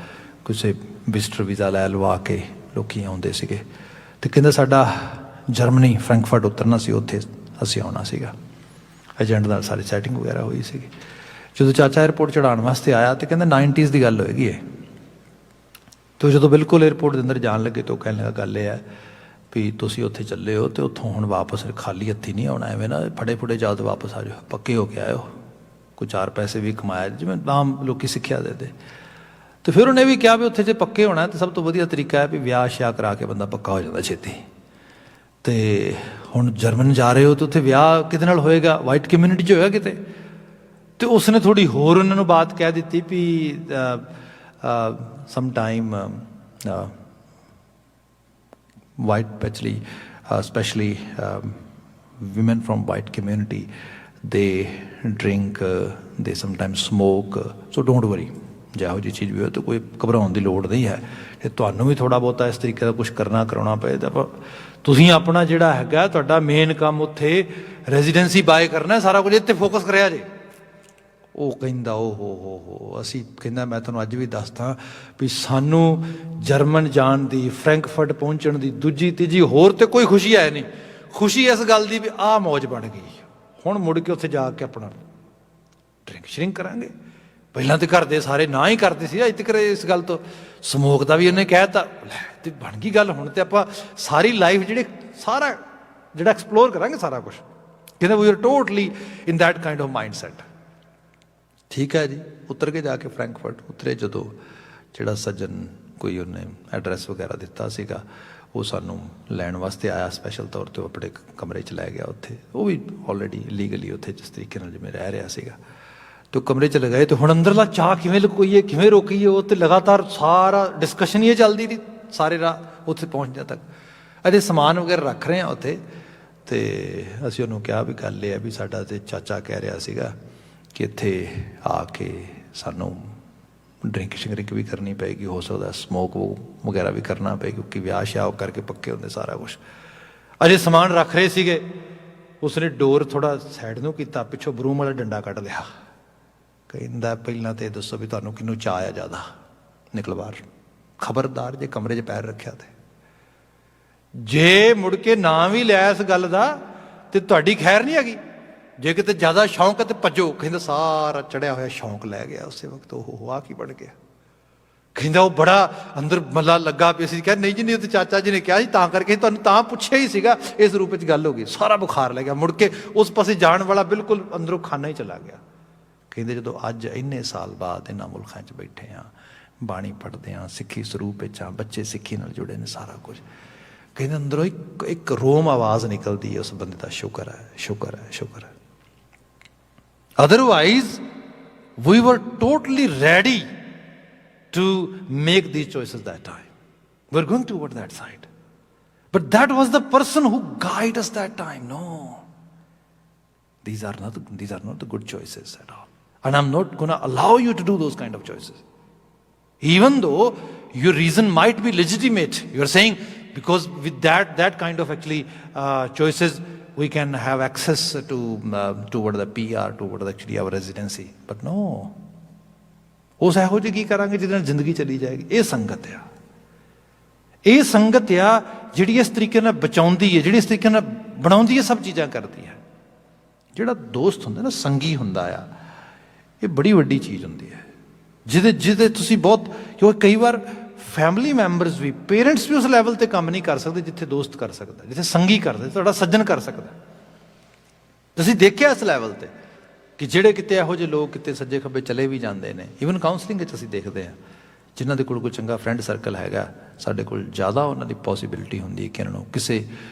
ਕਿਸੇ ਵਿਜ਼ਟਰ ਵੀਜ਼ਾ ਲੈ ਲਵਾ ਕੇ ਲੋਕ ਆਉਂਦੇ ਸੀਗੇ। ਅਤੇ ਕਹਿੰਦਾ ਸਾਡਾ ਜਰਮਨੀ ਫਰੈਂਕਫਰਟ ਉਤਰਨਾ ਸੀ, ਉੱਥੇ ਅਸੀਂ ਆਉਣਾ ਸੀਗਾ। ਏਜੰਟ ਨਾਲ ਸਾਰੀ ਸੈਟਿੰਗ ਵਗੈਰਾ ਹੋਈ ਸੀਗੀ। ਜਦੋਂ ਚਾਚਾ ਏਅਰਪੋਰਟ ਚੜ੍ਹਾਉਣ ਵਾਸਤੇ ਆਇਆ ਅਤੇ ਕਹਿੰਦਾ 90s ਦੀ ਗੱਲ ਹੋਏਗੀ ਇਹ। ਅਤੇ ਜਦੋਂ ਬਿਲਕੁਲ ਏਅਰਪੋਰਟ ਦੇ ਅੰਦਰ ਜਾਣ ਲੱਗੇ ਤਾਂ ਉਹ ਕਹਿਣ ਲੱਗਾ ਗੱਲ ਇਹ ਹੈ ਵੀ ਤੁਸੀਂ ਉੱਥੇ ਚੱਲੇ ਹੋ ਅਤੇ ਉੱਥੋਂ ਹੁਣ ਵਾਪਸ ਖਾਲੀ ਹੱਥੀਂ ਨਹੀਂ ਆਉਣਾ, ਐਵੇਂ ਨਾ ਫੜੇ ਫੁੜੇ ਜਾਓ ਤਾਂ ਵਾਪਸ ਆ ਜਾਓ, ਪੱਕੇ ਹੋ ਕੇ ਆਇਓ, ਕੋਈ 4 ਪੈਸੇ ਵੀ ਕਮਾਇਆ ਜਿਵੇਂ ਆਮ ਲੋਕ ਸਿੱਖਿਆ ਦਿੰਦੇ। ਅਤੇ ਫਿਰ ਉਹਨੇ ਵੀ ਕਿਹਾ ਵੀ ਉੱਥੇ ਜੇ ਪੱਕੇ ਹੋਣਾ ਤਾਂ ਸਭ ਤੋਂ ਵਧੀਆ ਤਰੀਕਾ ਹੈ ਵੀ ਵਿਆਹ ਸ਼ਿਆਹ ਕਰਾ ਕੇ ਬੰਦਾ ਪੱਕਾ ਹੋ ਜਾਂਦਾ ਛੇਤੀ। ਅਤੇ ਹੁਣ ਜਰਮਨ ਜਾ ਰਹੇ ਹੋ ਤਾਂ ਉੱਥੇ ਵਿਆਹ ਕਿਹਦੇ ਨਾਲ ਹੋਏਗਾ? ਵਾਈਟ ਕਮਿਊਨਿਟੀ 'ਚ ਹੋਏਗਾ ਕਿਤੇ। ਅਤੇ ਉਸਨੇ ਥੋੜ੍ਹੀ ਹੋਰ ਉਹਨਾਂ ਨੂੰ ਬਾਤ ਕਹਿ ਦਿੱਤੀ ਵੀ some time white actually especially women from white community, they drink, they sometimes smoke, so don't worry, ਜਿਹੋ ਜਿਹੀ ਚੀਜ਼ ਵੀ ਹੋਵੇ ਤਾਂ ਕੋਈ ਘਬਰਾਉਣ ਦੀ ਲੋੜ ਨਹੀਂ ਹੈ। ਜੇ ਤੁਹਾਨੂੰ ਵੀ ਥੋੜ੍ਹਾ ਬਹੁਤਾ ਇਸ ਤਰੀਕੇ ਦਾ ਕੁਛ ਕਰਾਉਣਾ ਪਏ ਤਾਂ ਤੁਸੀਂ ਆਪਣਾ ਜਿਹੜਾ ਹੈਗਾ ਤੁਹਾਡਾ ਮੇਨ ਕੰਮ ਉੱਥੇ ਰੈਜ਼ੀਡੈਂਸੀ ਬਾਏ ਕਰਨਾ, ਸਾਰਾ ਕੁਝ ਇੱਥੇ ਫੋਕਸ ਕਰਿਆ ਜੇ। ਉਹ ਕਹਿੰਦਾ ਓ ਹੋ ਅਸੀਂ ਕਹਿੰਦਾ ਮੈਂ ਤੁਹਾਨੂੰ ਅੱਜ ਵੀ ਦੱਸਦਾ ਵੀ ਸਾਨੂੰ ਜਰਮਨ ਜਾਣ ਦੀ, ਫਰੈਂਕਫਰਟ ਪਹੁੰਚਣ ਦੀ ਦੂਜੀ ਤੀਜੀ ਹੋਰ ਤੇ ਕੋਈ ਖੁਸ਼ੀ ਹੈ ਨਹੀਂ। ਖੁਸ਼ੀ ਇਸ ਗੱਲ ਦੀ ਵੀ ਆਹ ਮੌਜ ਬਣ ਗਈ, ਹੁਣ ਮੁੜ ਕੇ ਉੱਥੇ ਜਾ ਕੇ ਆਪਣਾ ਡਰਿੰਕ ਸ਼ਰਿੰਕ ਕਰਾਂਗੇ। ਪਹਿਲਾਂ ਤਾਂ ਘਰ ਦੇ ਸਾਰੇ ਨਾ ਹੀ ਕਰਦੇ ਸੀ, ਅੱਜ ਤੱਕ ਇਸ ਗੱਲ ਤੋਂ ਸਮੋਕ ਦਾ ਵੀ ਉਹਨੇ ਕਹਿ ਤਾ, ਤੇ ਬਣ ਗਈ ਗੱਲ। ਹੁਣ ਤੇ ਆਪਾਂ ਸਾਰੀ ਲਾਈਫ ਸਾਰਾ ਜਿਹੜਾ ਐਕਸਪਲੋਰ ਕਰਾਂਗੇ ਸਾਰਾ ਕੁਛ। ਕਹਿੰਦਾ we are totally in that kind of mind set. ਠੀਕ ਹੈ ਜੀ, ਉਤਰ ਕੇ ਜਾ ਕੇ ਫਰੈਂਕਫਰਟ ਉਤਰੇ। ਜਦੋਂ ਜਿਹੜਾ ਸੱਜਣ ਕੋਈ ਉਹਨੇ ਐਡਰੈਸ ਵਗੈਰਾ ਦਿੱਤਾ ਸੀਗਾ, ਉਹ ਸਾਨੂੰ ਲੈਣ ਵਾਸਤੇ ਆਇਆ ਸਪੈਸ਼ਲ ਤੌਰ 'ਤੇ, ਉਹ ਆਪਣੇ ਕਮਰੇ 'ਚ ਲੈ ਗਿਆ ਉੱਥੇ। ਉਹ ਵੀ ਆਲਰੇਡੀ ਲੀਗਲੀ ਉੱਥੇ ਜਿਸ ਤਰੀਕੇ ਨਾਲ ਜਿਵੇਂ ਰਹਿ ਰਿਹਾ ਸੀਗਾ। ਅਤੇ ਉਹ ਕਮਰੇ 'ਚ ਲਗਾਏ ਅਤੇ ਹੁਣ ਅੰਦਰਲਾ ਚਾਹ ਕਿਵੇਂ ਲੁਕੋਈਏ, ਕਿਵੇਂ ਰੋਕੀਏ, ਉਹ ਤਾਂ ਲਗਾਤਾਰ ਸਾਰਾ ਡਿਸਕਸ਼ਨ ਹੀ ਇਹ ਚੱਲਦੀ ਰਹੀ ਸਾਰੇ ਰਾਹ ਉੱਥੇ ਪਹੁੰਚਦਿਆਂ ਤੱਕ। ਅਜੇ ਸਮਾਨ ਵਗੈਰਾ ਰੱਖ ਰਹੇ ਹਾਂ ਉੱਥੇ। ਅਤੇ ਅਸੀਂ ਉਹਨੂੰ ਕਿਹਾ ਵੀ ਗੱਲ ਇਹ ਹੈ ਵੀ ਸਾਡਾ ਤਾਂ ਚਾਚਾ ਕਹਿ ਰਿਹਾ ਸੀਗਾ ਕਿ ਇੱਥੇ ਆ ਕੇ ਸਾਨੂੰ ਡਰਿੰਕ ਸ਼ਰਿੰਕ ਵੀ ਕਰਨੀ ਪਏਗੀ, ਹੋ ਸਕਦਾ ਸਮੋਕ ਵਗੈਰਾ ਵੀ ਕਰਨਾ ਪਏ, ਕਿਉਂਕਿ ਵਿਆਹ ਸ਼ਿਆਹ ਕਰਕੇ ਪੱਕੇ ਹੁੰਦੇ ਸਾਰਾ ਕੁਛ। ਅਜੇ ਸਮਾਨ ਰੱਖ ਰਹੇ ਸੀਗੇ, ਉਸਨੇ ਡੋਰ ਥੋੜ੍ਹਾ ਸਾਈਡ ਨੂੰ ਕੀਤਾ, ਪਿੱਛੋਂ ਬਰੂਮ ਵਾਲਾ ਡੰਡਾ ਕੱਢ ਲਿਆ। ਕਹਿੰਦਾ ਪਹਿਲਾਂ ਤਾਂ ਇਹ ਦੱਸੋ ਵੀ ਤੁਹਾਨੂੰ ਕਿਹਨੂੰ ਚਾਅ ਆ ਜ਼ਿਆਦਾ, ਨਿਕਲ ਬਾਹਰ। ਖਬਰਦਾਰ ਜੇ ਕਮਰੇ 'ਚ ਪੈਰ ਰੱਖਿਆ ਤੇ ਜੇ ਮੁੜ ਕੇ ਨਾ ਵੀ ਲਿਆ ਇਸ ਗੱਲ ਦਾ ਤੇ ਤੁਹਾਡੀ ਖੈਰ ਨਹੀਂ ਹੈਗੀ। ਜੇ ਕਿਤੇ ਜ਼ਿਆਦਾ ਸ਼ੌਂਕ ਹੈ ਤੇ ਭੱਜੋ। ਕਹਿੰਦਾ ਸਾਰਾ ਚੜਿਆ ਹੋਇਆ ਸ਼ੌਂਕ ਲੈ ਗਿਆ ਉਸੇ ਵਕਤ। ਉਹ ਆਹ ਕੀ ਬਣ ਗਿਆ? ਕਹਿੰਦਾ ਉਹ ਬੜਾ ਅੰਦਰ ਮੱਲਾ ਲੱਗਾ ਪਿਆ ਸੀ। ਕਹਿੰਦਾ ਨਹੀਂ ਜੀ ਨਹੀਂ, ਉਹ ਤੇ ਚਾਚਾ ਜੀ ਨੇ ਕਿਹਾ ਸੀ ਤਾਂ ਕਰਕੇ ਤੁਹਾਨੂੰ ਤਾਂ ਪੁੱਛਿਆ ਹੀ ਸੀਗਾ, ਇਸ ਰੂਪ ਵਿੱਚ ਗੱਲ ਹੋ ਗਈ। ਸਾਰਾ ਬੁਖਾਰ ਲੈ ਗਿਆ, ਮੁੜ ਕੇ ਉਸ ਪਾਸੇ ਜਾਣ ਵਾਲਾ ਬਿਲਕੁਲ ਅੰਦਰੋਂ ਖਾਨਾ ਹੀ ਚਲਾ ਗਿਆ। ਕਹਿੰਦੇ ਜਦੋਂ ਅੱਜ ਇੰਨੇ ਸਾਲ ਬਾਅਦ ਇਹਨਾਂ ਮੁਲਕਾਂ 'ਚ ਬੈਠੇ ਹਾਂ, ਬਾਣੀ ਪੜ੍ਹਦੇ ਹਾਂ, ਸਿੱਖੀ ਸਰੂਪ ਵਿੱਚ ਆ, ਬੱਚੇ ਸਿੱਖੀ ਨਾਲ ਜੁੜੇ ਨੇ, ਸਾਰਾ ਕੁਝ। ਕਹਿੰਦੇ ਅੰਦਰੋਂ ਇੱਕ ਰੋਮ ਆਵਾਜ਼ ਨਿਕਲਦੀ ਹੈ ਉਸ ਬੰਦੇ ਦਾ, ਸ਼ੁਕਰ ਹੈ, ਸ਼ੁਕਰ ਹੈ, ਸ਼ੁਕਰ ਹੈ। Otherwise we were totally ready to make these choices that time. We're going toward that side. But that was the person who guided us that time. No. These are not the good choices at all. And I'm not going to allow you to do those kind of choices. Even though your reason might be legitimate. You're saying, because with that kind of actually choices, we can have access to toward the PR, toward actually our residency. But no. ਉਸ ਇਹੋ ਜਿਹੀ ਕੀ ਕਰਾਂਗੇ ਜਿਹਦੇ ਨਾਲ ਜ਼ਿੰਦਗੀ ਚਲੀ ਜਾਏਗੀ। ਇਹ ਸੰਗਤ ਆ, ਇਹ ਸੰਗਤ ਆ ਜਿਹੜੀ ਇਸ ਤਰੀਕੇ ਨਾਲ ਬਚਾਉਂਦੀ ਹੈ, ਜਿਹੜੀ ਇਸ ਤਰੀਕੇ ਨਾਲ ਬਣਾਉਂਦੀ ਹੈ, ਸਭ ਚੀਜ਼ਾਂ ਕਰਦੀ ਹੈ। ਜਿਹੜਾ ਦੋਸਤ ਹੁੰਦਾ ਨਾ, ਸੰਗੀ ਹੁੰਦਾ ਆ, ਇਹ ਬੜੀ ਵੱਡੀ ਚੀਜ਼ ਹੁੰਦੀ ਹੈ, ਜਿਹਦੇ ਤੁਸੀਂ ਬਹੁਤ, ਕਿਉਂਕਿ ਕਈ ਵਾਰ ਫੈਮਿਲੀ ਮੈਂਬਰਸ ਵੀ, ਪੇਰੈਂਟਸ ਵੀ ਉਸ ਲੈਵਲ 'ਤੇ ਕੰਮ ਨਹੀਂ ਕਰ ਸਕਦੇ ਜਿੱਥੇ ਦੋਸਤ ਕਰ ਸਕਦਾ, ਜਿੱਥੇ ਸੰਗੀ ਕਰਦਾ, ਤੁਹਾਡਾ ਸੱਜਣ ਕਰ ਸਕਦਾ। ਤੁਸੀਂ ਦੇਖਿਆ ਇਸ ਲੈਵਲ 'ਤੇ ਕਿ ਜਿਹੜੇ ਕਿਤੇ ਇਹੋ ਜਿਹੇ ਲੋਕ ਕਿਤੇ ਸੱਜੇ ਖੱਬੇ ਚਲੇ ਵੀ ਜਾਂਦੇ ਨੇ। ਈਵਨ ਕਾਉਂਸਲਿੰਗ ਵਿੱਚ ਅਸੀਂ ਦੇਖਦੇ ਹਾਂ, ਜਿਨ੍ਹਾਂ ਦੇ ਕੋਲ ਕੋਈ ਚੰਗਾ ਫਰੈਂਡ ਸਰਕਲ ਹੈਗਾ, ਸਾਡੇ ਕੋਲ ਜ਼ਿਆਦਾ ਉਹਨਾਂ ਦੀ ਪੋਸੀਬਿਲਿਟੀ ਹੁੰਦੀ ਹੈ ਕਿ ਇਹਨਾਂ ਨੂੰ ਕਿਸੇ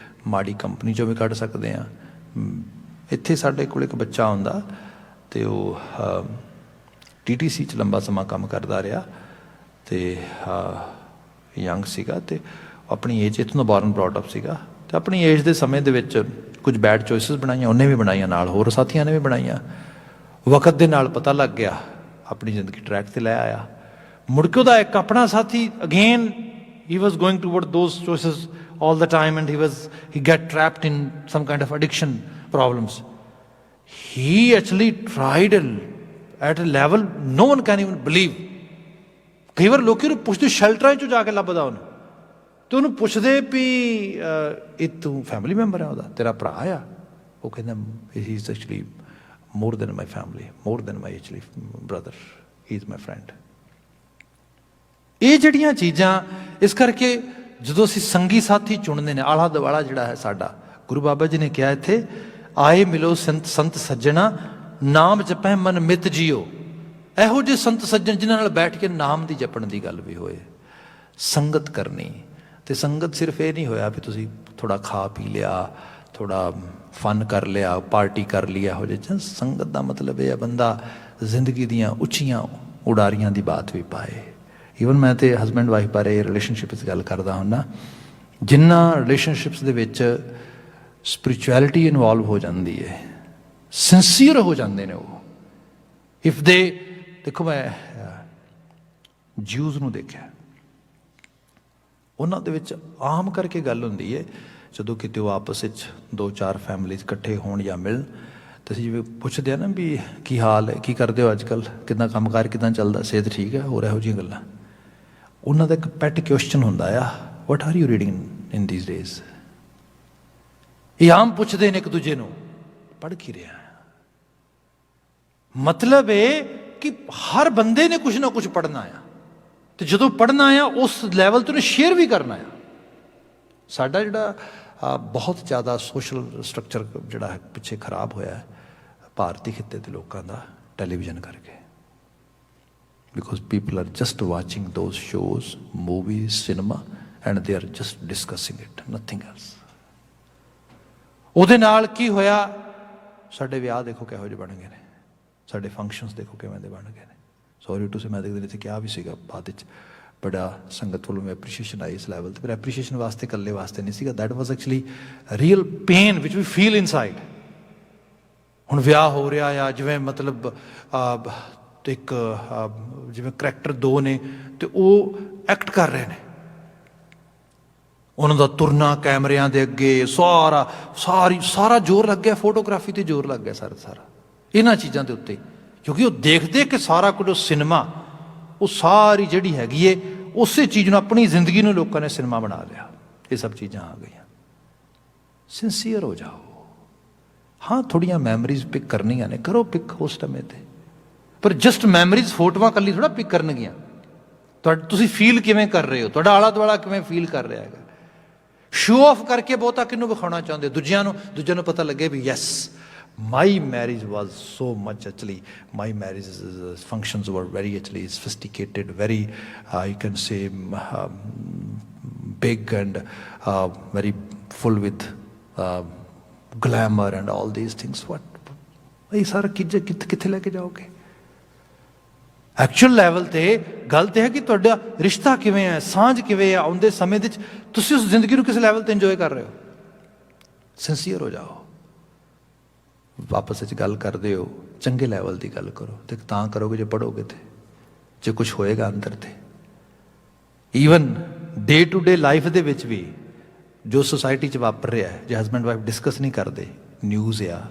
ਮਾੜੀ ਕੰਪਨੀ 'ਚੋਂ ਵੀ ਕੱਢ ਸਕਦੇ ਹਾਂ। ਇੱਥੇ ਸਾਡੇ ਕੋਲ ਇੱਕ ਬੱਚਾ ਹੁੰਦਾ ਅਤੇ ਉਹ TTC 'ਚ ਲੰਬਾ ਸਮਾਂ ਕੰਮ ਕਰਦਾ ਰਿਹਾ, ਅਤੇ ਯੰਗ ਸੀਗਾ, ਅਤੇ ਆਪਣੀ ਏਜ, ਇੱਥੋਂ ਦਾ ਬੋਰਨ ਬਰੌਟ ਅਪ ਸੀਗਾ, ਅਤੇ ਆਪਣੀ ਏਜ ਦੇ ਸਮੇਂ ਦੇ ਵਿੱਚ ਕੁਝ ਬੈਡ ਚੋਇਸਿਸ ਬਣਾਈਆਂ, ਉਹਨੇ ਵੀ ਬਣਾਈਆਂ, ਨਾਲ ਹੋਰ ਸਾਥੀਆਂ ਨੇ ਵੀ ਬਣਾਈਆਂ। ਵਕਤ ਦੇ ਨਾਲ ਪਤਾ ਲੱਗ ਗਿਆ, ਆਪਣੀ ਜ਼ਿੰਦਗੀ ਟਰੈਕ 'ਤੇ ਲੈ ਆਇਆ। ਮੁੜ ਕੇ ਉਹਦਾ ਇੱਕ ਆਪਣਾ ਸਾਥੀ, again he was going toward those choices all the time, and he got trapped in some kind of addiction problems. He actually tried at a level no one can even believe. ਕਈ ਵਾਰ ਲੋਕੀ ਨੂੰ ਪੁੱਛਦੇ, ਸ਼ੈਲਟਰਾਂ 'ਚੋਂ ਜਾ ਕੇ ਲੱਭਦਾ ਉਹਨੂੰ, ਅਤੇ ਉਹਨੂੰ ਪੁੱਛਦੇ ਵੀ ਇਹ ਤੂੰ ਫੈਮਿਲੀ ਮੈਂਬਰ ਹੈ ਉਹਦਾ, ਤੇਰਾ ਭਰਾ ਆ? ਉਹ ਕਹਿੰਦਾ ਹੀ is actually more than my family, more than my actually brother, he is my friend. ਇਹ ਜਿਹੜੀਆਂ ਚੀਜ਼ਾਂ, ਇਸ ਕਰਕੇ ਜਦੋਂ ਅਸੀਂ ਸੰਗੀ ਸਾਥੀ ਚੁਣਦੇ ਨੇ, ਆਲਾ ਦੁਆਲਾ ਜਿਹੜਾ ਹੈ ਸਾਡਾ, ਗੁਰੂ ਬਾਬਾ ਜੀ ਨੇ ਕਿਹਾ ਇੱਥੇ, ਆਏ ਮਿਲੋ ਸੰਤ ਸੱਜਣਾ, ਨਾਮ ਜਪੈ ਮਨ ਮਿਤ ਜੀਓ। ਇਹੋ ਜਿਹੇ ਸੰਤ ਸੱਜਣ ਜਿਨ੍ਹਾਂ ਨਾਲ ਬੈਠ ਕੇ ਨਾਮ ਦੀ ਜਪਣ ਦੀ ਗੱਲ ਵੀ ਹੋਏ, ਸੰਗਤ ਕਰਨੀ। ਅਤੇ ਸੰਗਤ ਸਿਰਫ ਇਹ ਨਹੀਂ ਹੋਇਆ ਵੀ ਤੁਸੀਂ ਥੋੜ੍ਹਾ ਖਾ ਪੀ ਲਿਆ, ਥੋੜ੍ਹਾ ਫਨ ਕਰ ਲਿਆ, ਪਾਰਟੀ ਕਰ ਲਈ, ਇਹੋ ਜਿਹੇ। ਸੰਗਤ ਦਾ ਮਤਲਬ ਇਹ ਹੈ ਬੰਦਾ ਜ਼ਿੰਦਗੀ ਦੀਆਂ ਉੱਚੀਆਂ ਉਡਾਰੀਆਂ ਦੀ ਬਾਤ ਵੀ ਪਾਏ। ਈਵਨ ਮੈਂ ਤਾਂ ਹਸਬੈਂਡ ਵਾਈਫ ਬਾਰੇ ਰਿਲੇਸ਼ਨਸ਼ਿਪ ਵਿੱਚ ਗੱਲ ਕਰਦਾ ਹੁੰਦਾ, ਜਿਨ੍ਹਾਂ ਰਿਲੇਸ਼ਨਸ਼ਿਪਸ ਦੇ ਵਿੱਚ ਸਪਿਰਿਚੁਅਲਿਟੀ ਇਨਵੋਲਵ ਹੋ ਜਾਂਦੀ ਹੈ, ਸਿੰਸੀਅਰ ਹੋ ਜਾਂਦੇ ਨੇ ਉਹ। ਇਫ ਦੇ, ਦੇਖੋ ਮੈਂ ਜਿਊਜ਼ ਨੂੰ ਦੇਖਿਆ, ਉਹਨਾਂ ਦੇ ਵਿੱਚ ਆਮ ਕਰਕੇ ਗੱਲ ਹੁੰਦੀ ਹੈ, ਜਦੋਂ ਕਿਤੇ ਉਹ ਆਪਸ ਵਿੱਚ 2-4 ਫੈਮਲੀਜ਼ ਇਕੱਠੇ ਹੋਣ ਜਾਂ ਮਿਲਣ, ਅਤੇ ਅਸੀਂ ਜਿਵੇਂ ਪੁੱਛਦੇ ਹਾਂ ਨਾ ਵੀ ਕੀ ਹਾਲ ਹੈ, ਕੀ ਕਰਦੇ ਹੋ ਅੱਜ ਕੱਲ੍ਹ, ਕਿੱਦਾਂ ਕੰਮ ਕਾਰ ਕਿੱਦਾਂ ਚੱਲਦਾ, ਸਿਹਤ ਠੀਕ ਹੈ, ਹੋਰ ਇਹੋ ਜਿਹੀਆਂ ਗੱਲਾਂ। ਉਹਨਾਂ ਦਾ ਇੱਕ ਪੈਟ ਕੁਐਸਚਨ ਹੁੰਦਾ ਆ, what are you reading in these days. ਇਹ ਆਮ ਪੁੱਛਦੇ ਨੇ ਇੱਕ ਦੂਜੇ ਨੂੰ, ਪੜ੍ਹ ਕੀ ਰਿਹਾ। ਮਤਲਬ ਇਹ ਕਿ ਹਰ ਬੰਦੇ ਨੇ ਕੁਛ ਨਾ ਕੁਛ ਪੜ੍ਹਨਾ ਆ, ਅਤੇ ਜਦੋਂ ਪੜ੍ਹਨਾ ਆ ਉਸ ਲੈਵਲ 'ਤੇ ਉਹਨੇ ਸ਼ੇਅਰ ਵੀ ਕਰਨਾ ਆ। ਸਾਡਾ ਜਿਹੜਾ ਬਹੁਤ ਜ਼ਿਆਦਾ ਸੋਸ਼ਲ ਸਟਰਕਚਰ ਜਿਹੜਾ ਹੈ ਪਿੱਛੇ ਖਰਾਬ ਹੋਇਆ ਹੈ ਭਾਰਤੀ ਖਿੱਤੇ ਦੇ ਲੋਕਾਂ ਦਾ, ਟੈਲੀਵਿਜ਼ਨ ਕਰਕੇ। Because people are just watching those shows, movies, cinema, and they are just discussing it, nothing else. ਉਹਦੇ ਨਾਲ ਕੀ ਹੋਇਆ, ਸਾਡੇ ਵਿਆਹ ਦੇਖੋ ਕਿਹੋ ਜਿਹੇ ਬਣ ਗਏ ਨੇ, ਸਾਡੇ ਫੰਕਸ਼ਨਸ ਦੇਖੋ ਕਿਵੇਂ ਦੇ ਬਣ ਗਏ ਨੇ। ਸੌਰੀ ਟੂ ਸੇ, ਮੈਂ ਦੇਖਦੇ ਇੱਥੇ ਕਿਹਾ ਵੀ ਸੀਗਾ ਬਾਅਦ ਵਿੱਚ, ਬੜਾ ਸੰਗਤ ਵੱਲੋਂ ਐਪਰੀਸ਼ੀਏਸ਼ਨ ਆਈ ਇਸ ਲੈਵਲ 'ਤੇ, ਪਰ ਐਪਰੀਸ਼ੀਏਸ਼ਨ ਵਾਸਤੇ ਇਕੱਲੇ ਵਾਸਤੇ ਨਹੀਂ ਸੀਗਾ, that was actually real pain which we feel inside. ਹੁਣ ਵਿਆਹ ਹੋ ਰਿਹਾ ਆ, ਜਿਵੇਂ ਮਤਲਬ ਇੱਕ ਜਿਵੇਂ ਕਰੈਕਟਰ 2 ਨੇ, ਅਤੇ ਉਹ ਐਕਟ ਕਰ ਰਹੇ ਨੇ, ਉਹਨਾਂ ਦਾ ਤੁਰਨਾ ਕੈਮਰਿਆਂ ਦੇ ਅੱਗੇ, ਸਾਰਾ ਜ਼ੋਰ ਲੱਗ ਗਿਆ, ਫੋਟੋਗ੍ਰਾਫੀ 'ਤੇ ਜ਼ੋਰ ਲੱਗ ਗਿਆ ਸਾਰਾ ਇਹਨਾਂ ਚੀਜ਼ਾਂ ਦੇ ਉੱਤੇ। ਕਿਉਂਕਿ ਉਹ ਦੇਖਦੇ ਕਿ ਸਾਰਾ ਕੁਝ ਉਹ ਸਿਨੇਮਾ, ਉਹ ਸਾਰੀ ਜਿਹੜੀ ਹੈਗੀ ਏ, ਉਸੇ ਚੀਜ਼ ਨੂੰ, ਆਪਣੀ ਜ਼ਿੰਦਗੀ ਨੂੰ ਲੋਕਾਂ ਨੇ ਸਿਨੇਮਾ ਬਣਾ ਲਿਆ। ਇਹ ਸਭ ਚੀਜ਼ਾਂ ਆ ਗਈਆਂ। ਸਿੰਸੀਅਰ ਹੋ ਜਾਓ। ਹਾਂ, ਥੋੜ੍ਹੀਆਂ ਮੈਮਰੀਜ਼ ਪਿਕ ਕਰਨੀਆਂ ਨੇ, ਕਰੋ ਪਿਕ ਉਸ ਸਮੇਂ 'ਤੇ, ਪਰ ਜਸਟ ਮੈਮਰੀਜ਼, ਫੋਟੋਆਂ ਇਕੱਲੀ ਥੋੜ੍ਹਾ ਪਿਕ ਕਰਨਗੀਆਂ। ਤੁਸੀਂ ਫੀਲ ਕਿਵੇਂ ਕਰ ਰਹੇ ਹੋ, ਤੁਹਾਡਾ ਆਲਾ ਦੁਆਲਾ ਕਿਵੇਂ ਫੀਲ ਕਰ ਰਿਹਾ ਹੈਗਾ। ਸ਼ੋ ਆਫ ਕਰਕੇ ਬਹੁਤਾ ਕਿਹਨੂੰ ਵਿਖਾਉਣਾ ਚਾਹੁੰਦੇ, ਦੂਜਿਆਂ ਨੂੰ ਪਤਾ ਲੱਗੇ ਵੀ yes My marriage was so much actually, my marriage functions were very actually sophisticated, very you can say big and very full with glamour and all these things. What ਇਹ ਸਾਰਾ ਕਿੱਥੇ ਲੈ ਕੇ ਜਾਓਗੇ? ਐਕਚੁਅਲ ਲੈਵਲ ਤੇ ਗੱਲ ਤੇ ਹੈ ਕਿ ਤੁਹਾਡਾ ਰਿਸ਼ਤਾ ਕਿਵੇਂ ਹੈ, ਸਾਂਝ ਕਿਵੇਂ ਹੈ, ਆਉਂਦੇ ਸਮੇਂ ਦੇ ਵਿੱਚ ਤੁਸੀਂ ਉਸ ਜ਼ਿੰਦਗੀ ਨੂੰ ਕਿਸ ਲੈਵਲ ਤੇ ਇੰਜੋਏ ਕਰ ਰਹੇ ਹੋ। ਸਿੰਸੀਅਰ ਹੋ ਜਾਓ, ਆਪਸ ਵਿੱਚ ਗੱਲ ਕਰਦੇ ਹੋ, ਚੰਗੇ ਲੈਵਲ ਦੀ ਗੱਲ ਕਰੋ, ਤੇ ਤਾਂ ਕਰੋਗੇ ਜੇ ਪੜ੍ਹੋਗੇ ਤੇ, ਜੇ ਕੁਛ ਹੋਏਗਾ ਅੰਦਰ ਤੇ। Even day to day life ਦੇ ਵਿੱਚ ਵੀ ਜੋ ਸੁਸਾਇਟੀ 'ਚ ਵਾਪਰ ਰਿਹਾ ਹੈ, ਜੇ ਹਸਬੈਂਡ ਵਾਈਫ ਡਿਸਕਸ ਨਹੀਂ ਕਰਦੇ, ਨਿਊਜ਼ ਆ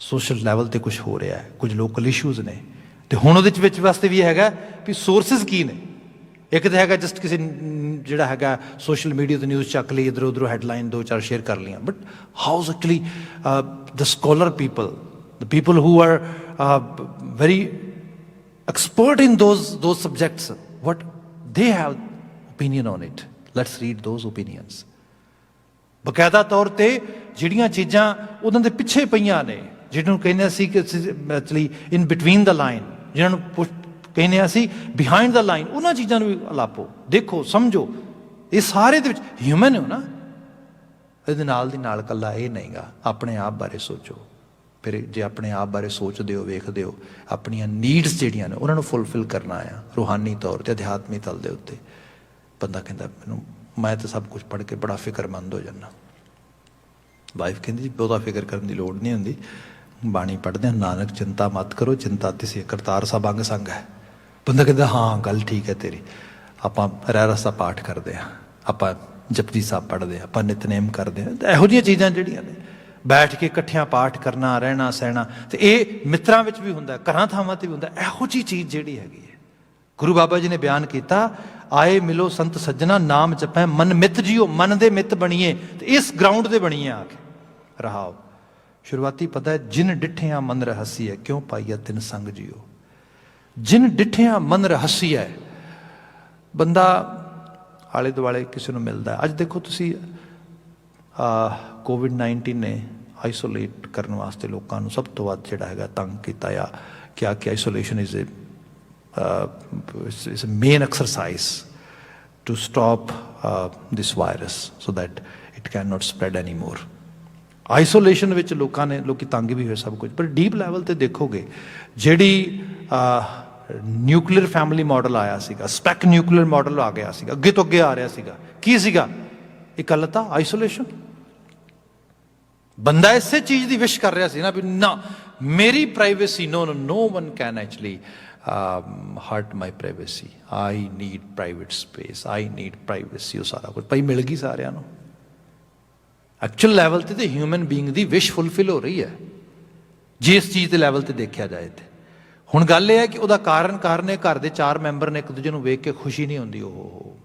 ਸੋਸ਼ਲ ਲੈਵਲ ਤੇ ਕੁਛ ਹੋ ਰਿਹਾ ਹੈ, ਕੁਝ ਲੋਕਲ ਇਸ਼ੂਜ਼ ਨੇ, ਤੇ ਹੁਣ ਉਹਦੇ ਵਿੱਚ ਵਾਸਤੇ ਵੀ ਹੈਗਾ ਵੀ ਸੋਰਸਿਸ ਕੀ ਨੇ। ਇੱਕ ਤਾਂ ਹੈਗਾ ਜਸਟ ਕਿਸੇ ਜਿਹੜਾ ਹੈਗਾ ਸੋਸ਼ਲ ਮੀਡੀਆ ਤੋਂ ਨਿਊਜ਼ ਚੱਕ ਲਈ, ਇੱਧਰੋਂ ਉੱਧਰੋਂ ਹੈਡਲਾਈਨ 2-4 ਸ਼ੇਅਰ ਕਰ ਲਈਆਂ, but how's actually the scholar people, the people who are very expert in those subjects, what they have opinion on it. Let's read those opinions. ਬਕਾਇਦਾ ਤੌਰ ਤੇ ਜਿਹੜੀਆਂ ਚੀਜ਼ਾਂ ਉਹਨਾਂ ਦੇ ਪਿੱਛੇ ਪਈਆਂ ਨੇ, ਜਿਹਨੂੰ ਕਹਿੰਦੇ ਅਸੀਂ ਕਿ actually in between the line, ਜਿਹਨਾਂ ਨੂੰ ਕਹਿੰਦੇ ਅਸੀਂ ਬਿਹਾਈਂਡ ਦਾ ਲਾਈਨ, ਉਹਨਾਂ ਚੀਜ਼ਾਂ ਨੂੰ ਵੀ ਅਲਾਪੋ, ਦੇਖੋ, ਸਮਝੋ। ਇਹ ਸਾਰੇ ਦੇ ਵਿੱਚ ਹਿਊਮਨ ਹੋ ਨਾ। ਇਹਦੇ ਨਾਲ ਦੀ ਨਾਲ ਇਕੱਲਾ ਇਹ ਨਹੀਂਗਾ, ਆਪਣੇ ਆਪ ਬਾਰੇ ਸੋਚੋ। ਫਿਰ ਜੇ ਆਪਣੇ ਆਪ ਬਾਰੇ ਸੋਚਦੇ ਹੋ, ਵੇਖਦੇ ਹੋ, ਆਪਣੀਆਂ ਨੀਡਸ ਜਿਹੜੀਆਂ ਨੇ ਉਹਨਾਂ ਨੂੰ ਫੁੱਲਫਿਲ ਕਰਨਾ ਆ ਰੂਹਾਨੀ ਤੌਰ 'ਤੇ, ਅਧਿਆਤਮੀ ਤਲ ਦੇ ਉੱਤੇ। ਬੰਦਾ ਕਹਿੰਦਾ ਮੈਂ ਤਾਂ ਸਭ ਕੁਛ ਪੜ੍ਹ ਕੇ ਬੜਾ ਫਿਕਰਮੰਦ ਹੋ ਜਾਂਦਾ। ਵਾਈਫ ਕਹਿੰਦੀ ਜੀ ਬਹੁਤਾ ਫਿਕਰ ਕਰਨ ਦੀ ਲੋੜ ਨਹੀਂ ਹੁੰਦੀ, ਬਾਣੀ ਪੜ੍ਹਦੇ ਹਾਂ, ਨਾਨਕ ਚਿੰਤਾ ਮਤ ਕਰੋ, ਚਿੰਤਾ ਤਿਸੇ ਕਰਤਾਰ ਸਭ ਅੰਗ ਸੰਗ ਹੈ। ਬੰਦਾ ਕਹਿੰਦਾ ਹਾਂ ਗੱਲ ਠੀਕ ਹੈ ਤੇਰੀ। ਆਪਾਂ ਰਹਿਰਾਸ ਦਾ ਪਾਠ ਕਰਦੇ ਹਾਂ, ਆਪਾਂ ਜਪਜੀ ਸਾਹਿਬ ਪੜ੍ਹਦੇ ਹਾਂ, ਆਪਾਂ ਨਿਤਨੇਮ ਕਰਦੇ ਹਾਂ। ਇਹੋ ਜਿਹੀਆਂ ਚੀਜ਼ਾਂ ਜਿਹੜੀਆਂ ਨੇ, ਬੈਠ ਕੇ ਇਕੱਠਿਆਂ ਪਾਠ ਕਰਨਾ, ਰਹਿਣਾ ਸਹਿਣਾ, ਤੇ ਇਹ ਮਿੱਤਰਾਂ ਵਿੱਚ ਵੀ ਹੁੰਦਾ, ਘਰਾਂ ਥਾਵਾਂ 'ਤੇ ਵੀ ਹੁੰਦਾ। ਇਹੋ ਜਿਹੀ ਚੀਜ਼ ਜਿਹੜੀ ਹੈਗੀ ਹੈ, ਗੁਰੂ ਬਾਬਾ ਜੀ ਨੇ ਬਿਆਨ ਕੀਤਾ, ਆਏ ਮਿਲੋ ਸੰਤ ਸੱਜਣਾ, ਨਾਮ ਜਪੈ ਮਨ ਮਿੱਤ ਜੀਓ। ਮਨ ਦੇ ਮਿੱਤ ਬਣੀਏ, ਤੇ ਇਸ ਗਰਾਊਂਡ 'ਤੇ ਬਣੀਏ ਆ ਕੇ। ਰਹਾਓ ਸ਼ੁਰੂਆਤੀ ਪਤਾ ਹੈ, ਜਿਨ ਡਿੱਠਿਆਂ ਮਨ ਰਹੱਸੀ ਹੈ, ਕਿਉਂ ਪਾਈਆ ਤਿਨ ਸੰਗ ਜੀਓ। ਜਿਨ ਡਿੱਠਿਆਂ ਮਨ ਰਹੱਸੀ ਹੈ, ਬੰਦਾ ਆਲੇ ਦੁਆਲੇ ਕਿਸੇ ਨੂੰ ਮਿਲਦਾ। ਅੱਜ ਦੇਖੋ ਤੁਸੀਂ COVID-19 ਨੇ ਆਈਸੋਲੇਟ ਕਰਨ ਵਾਸਤੇ ਲੋਕਾਂ ਨੂੰ ਸਭ ਤੋਂ ਵੱਧ ਜਿਹੜਾ ਹੈਗਾ ਤੰਗ ਕੀਤਾ ਆ। ਕਿਹਾ ਕਿ isolation is a main exercise to stop this virus so that it can not spread any more. Isolation ਵਿੱਚ ਲੋਕੀ ਤੰਗ ਵੀ ਹੋਏ ਸਭ ਕੁਝ। ਪਰ ਡੀਪ ਲੈਵਲ 'ਤੇ ਦੇਖੋਗੇ, ਜਿਹੜੀ ਨਿਊਕਲੀਅਰ ਫੈਮਿਲੀ ਮਾਡਲ ਆਇਆ ਸੀਗਾ, ਸਪੈਕ ਨਿਊਕਲੀਅਰ ਮਾਡਲ ਆ ਗਿਆ ਸੀਗਾ, ਅੱਗੇ ਤੋਂ ਅੱਗੇ ਆ ਰਿਹਾ ਸੀਗਾ, ਕੀ ਸੀਗਾ? ਇਕੱਲਤਾ, ਆਈਸੋਲੇਸ਼ਨ। ਬੰਦਾ ਇਸੇ ਚੀਜ਼ ਦੀ ਵਿਸ਼ ਕਰ ਰਿਹਾ ਸੀ ਨਾ ਵੀ ਨਾ ਮੇਰੀ privacy, no one can actually hurt my privacy, I need private space, I need privacy। ਉਹ ਸਾਰਾ ਕੁਝ ਭਾਈ ਮਿਲ ਗਈ ਸਾਰਿਆਂ ਨੂੰ। ਐਕਚੁਅਲ ਲੈਵਲ ਤੇ ਹਿਊਮਨ ਬੀਇੰਗ ਦੀ ਵਿਸ਼ ਫੁੱਲਫਿਲ ਹੋ ਰਹੀ ਹੈ, ਜੇ ਇਸ ਚੀਜ਼ ਦੇ ਲੈਵਲ ਤੇ ਦੇਖਿਆ ਜਾਏ ਤੇ। ਹੁਣ ਗੱਲ ਇਹ ਹੈ ਕਿ ਉਹਦਾ ਕਾਰਨ ਇਹ ਘਰ ਦੇ 4 ਮੈਂਬਰ ਨੇ, ਇੱਕ ਦੂਜੇ ਨੂੰ ਵੇਖ ਕੇ ਖੁਸ਼ੀ ਨਹੀਂ ਹੁੰਦੀ। ਉਹ